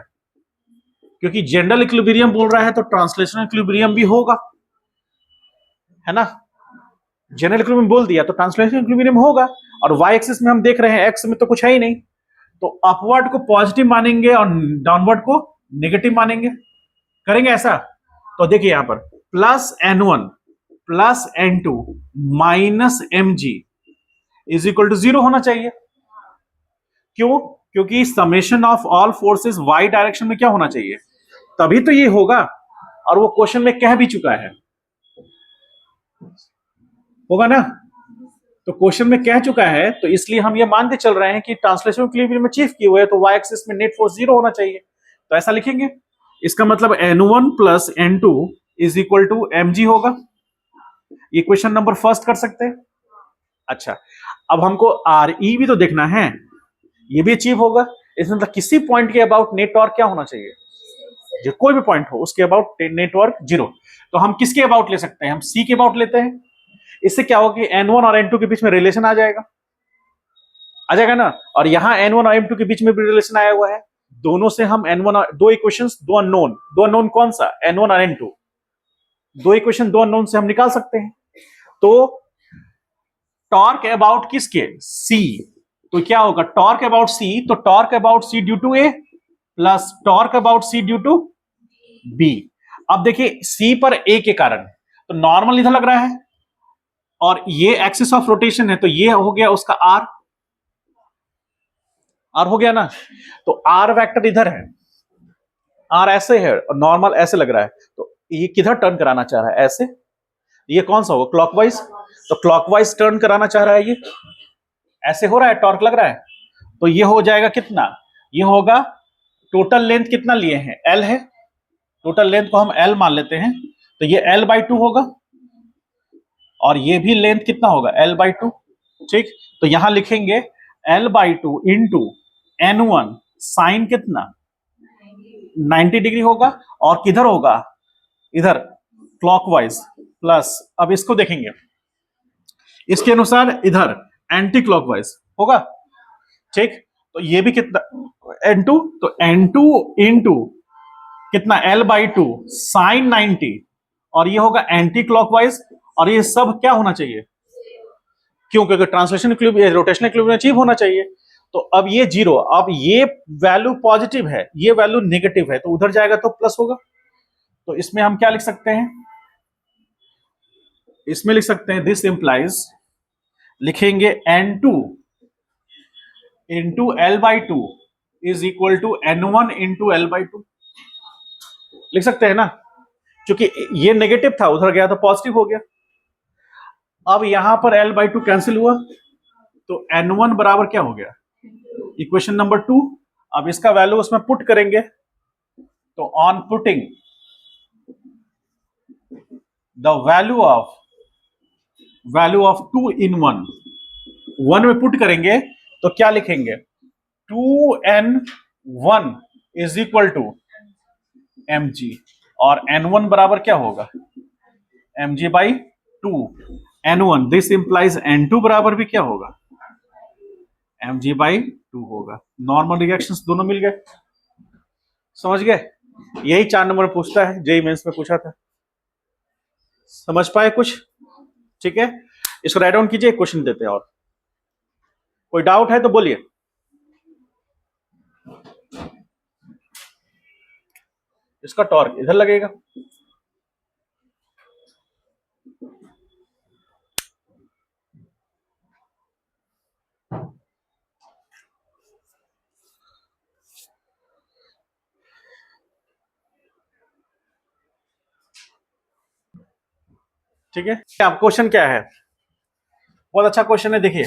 क्योंकि जनरल इक्विलिब्रियम बोल रहा है तो ट्रांसलेशनल इक्विलिब्रियम भी होगा, है ना, जनरल इक्विलिब्रियम बोल दिया तो ट्रांसलेशनल इक्विलिब्रियम होगा, और वाई एक्सिस में हम देख रहे हैं, एक्स में तो कुछ है ही नहीं, तो अपवर्ड को पॉजिटिव मानेंगे और डाउनवर्ड को नेगेटिव मानेंगे, करेंगे ऐसा। तो देखिए यहां पर plus N1 plus N2 minus mg is equal to 0 होना चाहिए, क्यों, क्योंकि summation of all forces y direction में क्या होना चाहिए, तभी तो ये होगा, और वो क्वेश्चन में कह भी चुका है, होगा ना, तो क्वेश्चन में कह चुका है, तो इसलिए हम ये मान के चल रहे हैं कि ट्रांसलेशनल इक्विलिब्रियम में अचीव किए हुए है, तो y एक्सिस में नेट फोर्स 0 होना चाहिए, तो ऐसा लिखेंगे, इसका मतलब N1 plus N2 is equal to mg होगा, ये क्वेश्चन नंबर फर्स्ट कर सकते हैं। अच्छा, अब हमको Re भी तो देखना है, ये भी अचीव होगा, इसमें मतलब किसी पॉइंट के अबाउट नेट टॉर्क क्या होना चाहिए, जो कोई भी पॉइंट हो उसके अबाउट नेट टॉर्क 0, तो हम किसके अबाउट ले सकते हैं, हम C के अबाउट लेते हैं, इससे क्या होगा कि N1 और N2 के बीच में रिलेशन आ जाएगा ना, और यहां N1 और N2 के बीच में भी रिलेशन आया हुआ है, दोनों से हम N1 और दो इक्वेशंस, दो अननोन कौन सा, N1 और N2, दो इक्वेशन दो अननोन से हम निकाल सकते हैं, तो टॉर्क अबाउट किसके, C, तो क्या होगा टॉर्क अबाउट C, तो torque about C due to A plus torque about C due to B। अब देखिए C पर A के कारण तो नॉर्मल इधर लग रहा है, और ये एक्सिस ऑफ रोटेशन है, तो ये हो गया उसका R हो गया ना, तो R वेक्टर इधर है, R ऐसे है और नॉर्मल ऐसे लग रहा है, तो ये किधर टर्न कराना चाह रहा है, ऐसे, ये कौन सा होगा, क्लॉकवाइज, तो क्लॉकवाइज टर्न कराना चाह रहा है, ये ऐसे हो रहा है, टॉर्क लग रहा है, तो ये हो जाएगा कितना, ये होगा, टोटल लेंथ कितना लिए हैं, L है, टोटल लेंथ को हम L मान लेते हैं, तो ये L/2 होगा, और ये भी लेंथ कितना होगा, L/2, ठीक, तो यहां लिखेंगे L/2 इंटू N1 साइन कितना 90 डिग्री होगा, और किधर होगा, इधर क्लॉकवाइज, प्लस अब इसको देखेंगे इसके अनुसार इधर एंटी क्लॉकवाइज होगा, ठीक, तो ये भी कितना N2, तो N2 इंटू कितना L/2 साइन 90, और ये होगा एंटी क्लॉकवाइज, और ये सब क्या होना चाहिए, क्यों, क्योंकि translation equilibrium rotational equilibrium achieve होना चाहिए, तो अब ये जीरो, अब ये वैल्यू पॉजिटिव है, ये वैल्यू नेगेटिव है, तो उधर जाएगा तो प्लस होगा। तो इसमें हम क्या लिख सकते हैं, इसमें लिख सकते हैं दिस इंप्लाइज, लिखेंगे N2 into L/2 is equal to N1 into L/2, लिख सकते हैं ना, क्योंकि ये नेगेटिव था, उधर गया तो पॉजिटिव हो गया। अब यहां पर L/2 कैंसिल हुआ, तो N1 बराबर क्या हो गया, इक्वेशन नंबर 2। अब इसका वैल्यू उसमें पुट करेंगे, तो on putting the value of 2 in 1 में पुट करेंगे तो क्या लिखेंगे, 2N1 is equal to mg, और N1 बराबर क्या होगा, mg/2 N1, this implies N2 बराबर भी क्या होगा, mg/2 होगा। नॉर्मल रिएक्शंस दोनों मिल गए, समझ गए। यही 4 नंबर पूछता है, जेईई मेंस में पूछा था, समझ पाए कुछ, ठीक है। इसको राइट डाउन कीजिए, क्वेश्चन देते हैं। और कोई डाउट है तो बोलिए। इसका टॉर्क इधर लगेगा, ठीक है। अब क्वेश्चन क्या है, बहुत अच्छा क्वेश्चन है, देखिए।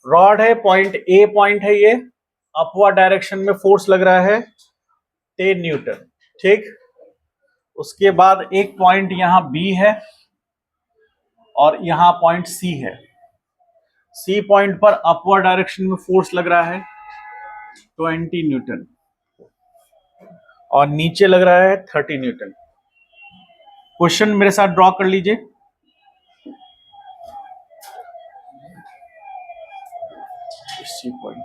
रॉड है, पॉइंट ए पॉइंट है, ये अपवर्ड डायरेक्शन में फोर्स लग रहा है 10 न्यूटन, ठीक। उसके बाद एक पॉइंट यहां बी है और यहां पॉइंट सी है। सी पॉइंट पर अपवर्ड डायरेक्शन में फोर्स लग रहा है 20 न्यूटन और नीचे लग रहा है 30 न्यूटन। क्वेश्चन मेरे साथ ड्रॉ कर लीजिए। C point,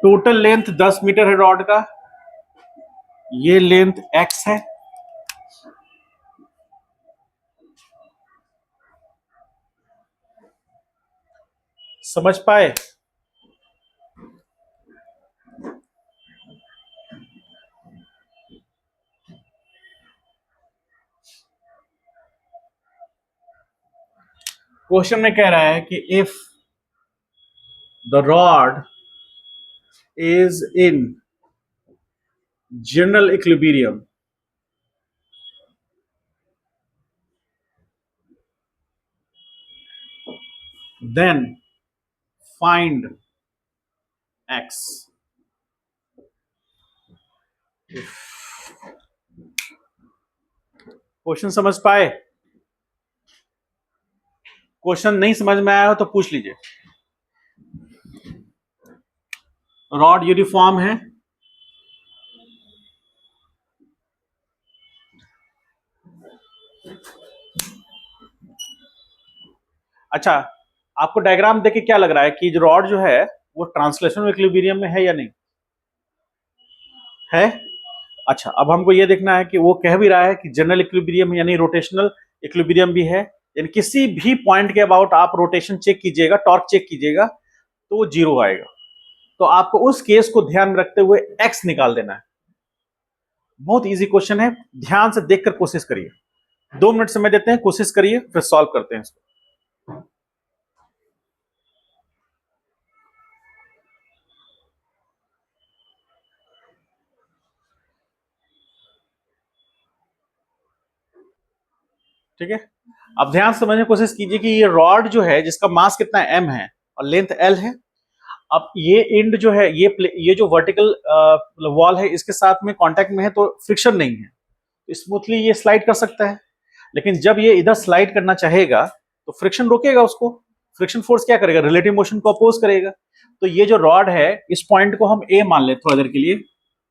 total length 10 metre है रॉड का, ये लेंथ x है, समझ पाए। क्वेश्चन में कह रहा है कि if the rod is in general equilibrium, then find x। Question समझ पाए? क्वेश्चन नहीं समझ में आया हो तो पूछ लीजिए। रॉड यूनिफॉर्म है, अच्छा आपको डायग्राम देख के क्या लग रहा है कि रॉड जो है वो ट्रांसलेशनल इक्विलिब्रियम में है या नहीं है? अच्छा, अब हमको ये देखना है कि वो कह भी रहा है कि जनरल इक्विलिब्रियम यानी रोटेशनल इक्विलिब्रियम भी है, यानी किसी भी पॉइंट के अबाउट आप रोटेशन चेक कीजिएगा, टॉर्क चेक कीजिएगा तो वो जीरो आएगा। तो आपको उस केस को ध्यान में रखते हुए एक्स निकाल देना है। बहुत इजी क्वेश्चन है, ध्यान से देखकर कोशिश करिए। 2 मिनट समय देते हैं, कोशिश करिए, फिर सॉल्व करते हैं इसको। ठीक है, अब ध्यान से समझने की कोशिश कीजिए कि ये रॉड जो है जिसका मास कितना एम है और लेंथ एल है। अब ये एंड जो है, ये जो वर्टिकल वॉल है इसके साथ में कांटेक्ट में है तो फ्रिक्शन नहीं है, तो स्मूथली ये स्लाइड कर सकता है। लेकिन जब ये इधर स्लाइड करना चाहेगा तो फ्रिक्शन रोकेगा उसको। फ्रिक्शन फोर्स क्या करेगा, रिलेटिव मोशन को अपोज करेगा। तो ये जो रॉड है इस पॉइंट को हम ए मान ले थोड़ा देर के लिए,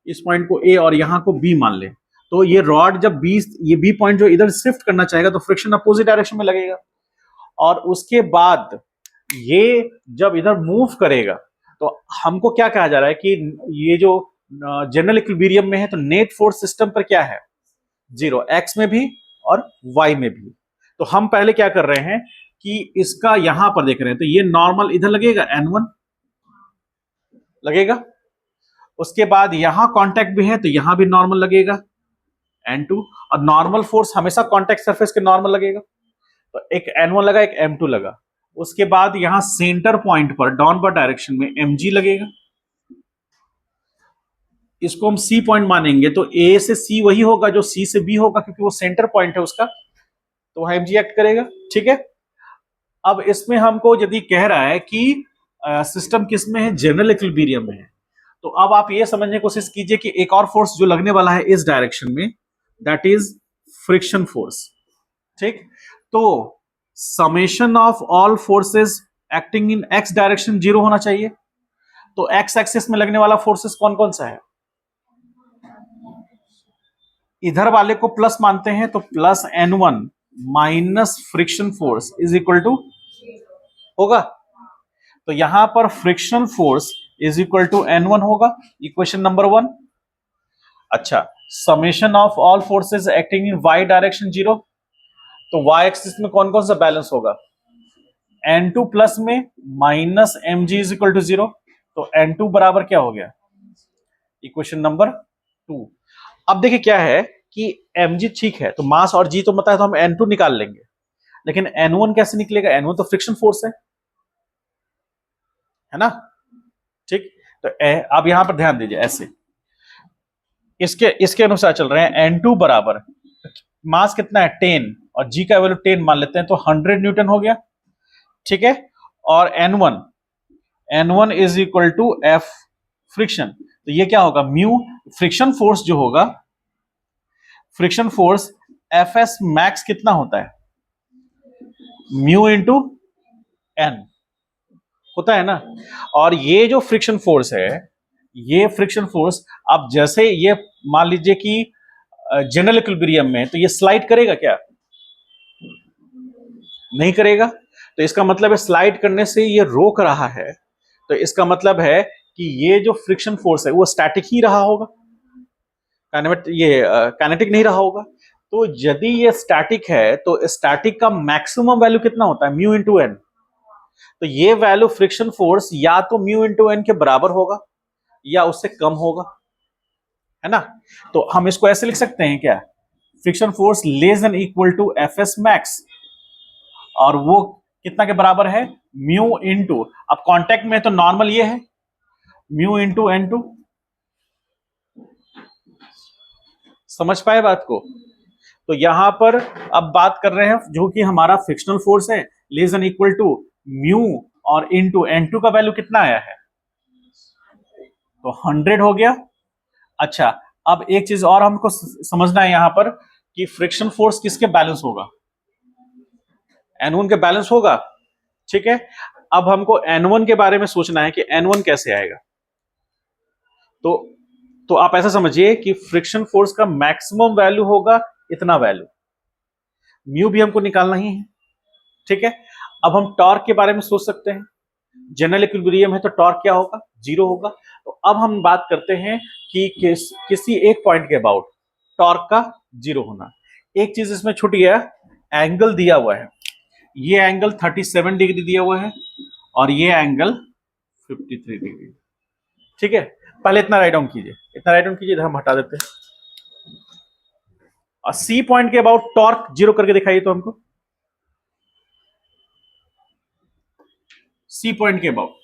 इस पॉइंट को ए और यहां को बी मान ले। तो ये रॉड जब ये बी पॉइंट जो इधर शिफ्ट करना चाहेगा तो फ्रिक्शन अपोजिट डायरेक्शन में लगेगा, और उसके बाद ये जब इधर मूव करेगा तो हमको क्या कहा जा रहा है कि ये जो जनरल इक्विलिब्रियम में है तो नेट फोर्स सिस्टम पर क्या है, जीरो, एक्स में भी और वाई में भी। तो हम पहले क्या कर रहे हैं कि इसका यहां पर देख रहे हैं, तो ये नॉर्मल इधर लगेगा N1 लगेगा, उसके बाद यहां कांटेक्ट भी है तो यहां भी नॉर्मल लगेगा N2, और नॉर्मल फोर्स हमेशा कांटेक्ट सरफेस के नॉर्मल लगेगा, तो एक N1 लगा एक M2 लगा। उसके बाद यहां सेंटर पॉइंट पर डाउनवर्ड डायरेक्शन में mg लगेगा, इसको हम C पॉइंट मानेंगे, तो A से C वही होगा जो C से B होगा, क्योंकि वो सेंटर पॉइंट है उसका, तो वहां mg एक्ट करेगा। ठीक है, अब इसमें हमको यदि कह रहा है कि सिस्टम किस में है, जनरल इक्विलिब्रियम में है, तो अब आप ये समझने की कोशिश कीजिए कि एक और फोर्स जो लगने वाला है इस डायरेक्शन में, दैट इज फ्रिक्शन फोर्स। ठीक, तो summation of all forces acting in X direction zero होना चाहिए। तो एक्स एक्सिस में लगने वाला फोर्सेस कौन कौन सा है, इधर वाले को प्लस मानते हैं, तो plus N1 minus friction force is equal to होगा, तो यहां पर friction force is equal to N1 होगा, इक्वेशन नंबर 1। अच्छा, summation of all forces acting in Y direction zero, तो वाई एक्सिस में कौन कौन सा बैलेंस होगा, N2 प्लस में minus mg is equal to zero, तो N2 बराबर क्या हो गया, इक्वेशन नंबर 2। अब देखिए क्या है कि mg ठीक है, तो मास और g तो पता है, तो हम N2 निकाल लेंगे, लेकिन N1 कैसे निकलेगा, N1 तो फ्रिक्शन फोर्स है ना। ठीक, तो आप यहां पर ध्यान दीजिए, ऐसे इसके इसके अनुसार चल रहे हैं, N2 बराबर मास कितना है 10 और g का वैल्यू 10 मान लेते हैं, तो 100 न्यूटन हो गया। ठीक है, और N1 is equal to F friction, तो ये क्या होगा, म्यू फ्रिक्शन फोर्स जो होगा, फ्रिक्शन फोर्स Fs मैक्स कितना होता है, म्यू इंटू एन होता है ना। और ये जो फ्रिक्शन फोर्स है, ये फ्रिक्शन फोर्स, अब जैसे ये मान लीजिए कि जनरल इक्विलिब्रियम में, तो ये स्लाइड करेगा क्या, नहीं करेगा, तो इसका मतलब है स्लाइड करने से ये रोक रहा है, तो इसका मतलब है कि ये जो फ्रिक्शन फोर्स है वो स्टैटिक ही रहा होगा, काइनेटिक नहीं रहा होगा। तो यदि ये स्टैटिक है तो स्टैटिक का मैक्सिमम वैल्यू कितना होता है, म्यू इंटू एन, तो ये वैल्यू फ्रिक्शन फोर्स या तो म्यू इंटू एन के बराबर होगा या उससे कम होगा, है ना। तो हम इसको ऐसे लिख सकते हैं क्या, friction force less than equal to F S max, और वो कितना के बराबर है, म्यू इंटू, अब कांटेक्ट में तो नॉर्मल ये है, म्यू इंटू एन टू। समझ पाए बात को, तो यहां पर अब बात कर रहे हैं जो कि हमारा फ्रिक्शनल फोर्स है, less than equal to mu और इंटू एन टू का वैल्यू कितना आया है, तो 100 हो गया। अच्छा, अब एक चीज और हमको समझना है यहां पर कि फ्रिक्शन फोर्स किसके बैलेंस होगा, N1 के बैलेंस होगा। ठीक है, अब हमको N1 के बारे में सोचना है कि N1 कैसे आएगा, तो आप ऐसा समझिए कि फ्रिक्शन फोर्स का मैक्सिमम वैल्यू होगा इतना वैल्यू, म्यू भी हमको निकालना ही है। ठीक है, अब हम टॉर्क के बारे में सोच सकते हैं, जनरल इक्विलिब्रियम है तो टॉर्क क्या होगा, जीरो होगा। तो अब हम बात करते हैं कि किसी एक पॉइंट के अबाउट टॉर्क का जीरो होना। एक चीज इसमें छूट गया, एंगल दिया हुआ है, ये एंगल 37 डिग्री दिया हुआ है और ये एंगल 53 डिग्री। ठीक है, पहले इतना राइट डाउन कीजिए, इतना राइट डाउन कीजिए, इधर हम हटा देते हैं, और सी पॉइंट के अबाउट टॉर्क जीरो करके दिखाइए तो हमको, सी पॉइंट के अबाउट।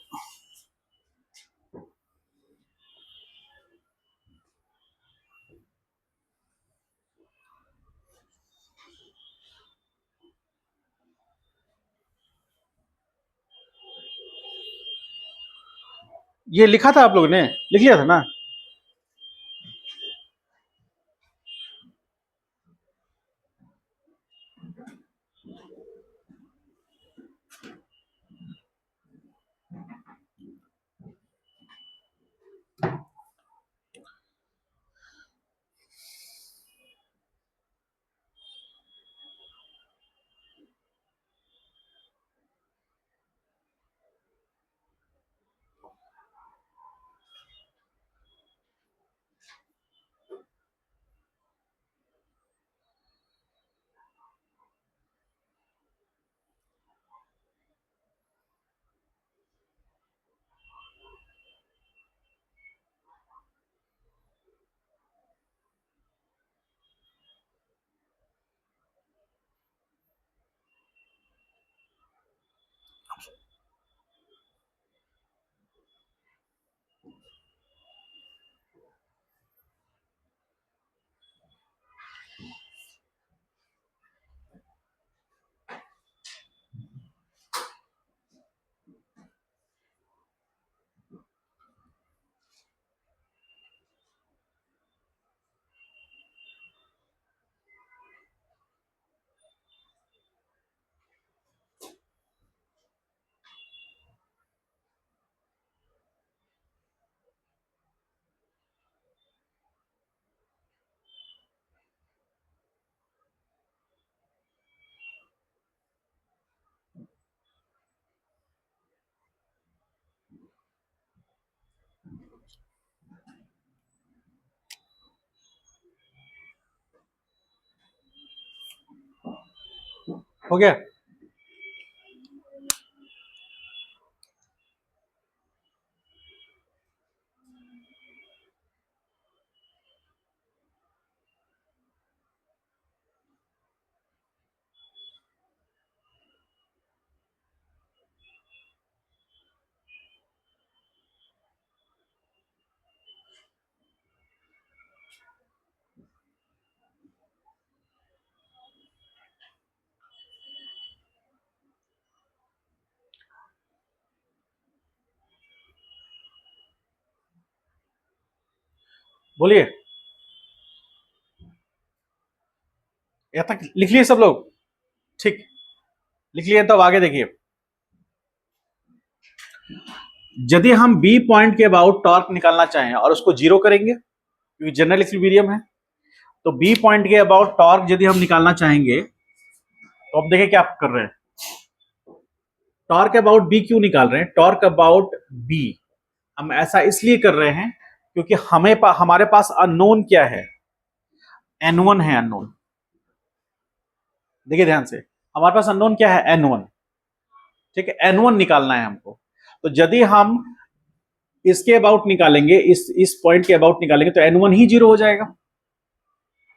ये लिखा था आप लोगों ने, लिख लिया था ना, हो गया। बोलिए, यहाँ तक लिख लिए सब लोग? ठीक, लिख लिए तो अब आगे देखिए। यदि हम बी पॉइंट के अबाउट टॉर्क निकालना चाहें और उसको जीरो करेंगे, क्योंकि जनरल इक्विलिब्रियम है, तो बी पॉइंट के अबाउट टॉर्क यदि हम निकालना चाहेंगे तो अब देखिए क्या कर रहे हैं। टॉर्क अबाउट बी क्यों निकाल रहे हैं? टॉर्क अबाउट बी हम ऐसा इसलिए कर रहे हैं क्योंकि हमारे पास अननोन क्या है? N1 है अननोन। देखिए ध्यान से, हमारे पास अननोन क्या है? N1। ठीक है, N1 निकालना है हमको। तो यदि हम इसके अबाउट निकालेंगे, इस पॉइंट के अबाउट निकालेंगे तो N1 ही जीरो हो जाएगा।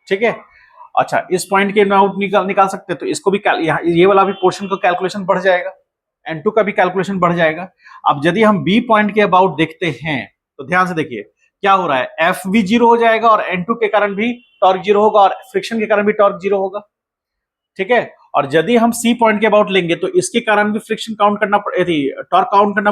ठीक है, अच्छा इस पॉइंट के अबाउट निकाल सकते हैं तो इसको भी ये वाला भी पोर्शन का कैलकुलेशन बढ़ जाएगा, N2 का भी कैलकुलेशन बढ़ जाएगा। अब यदि हम बी पॉइंट के अबाउट देखते हैं तो ध्यान से देखिए क्या हो रहा है, एफ भी जीरो हो जाएगा और N2 के कारण भी टॉर्क जीरो होगा और फ्रिक्शन के कारण भी टॉर्क जीरो होगा। ठीक है, और यदि हम सी पॉइंट के अबाउट लेंगे तो इसके कारण भी फ्रिक्शन काउंट करना, टॉर्क काउंट करना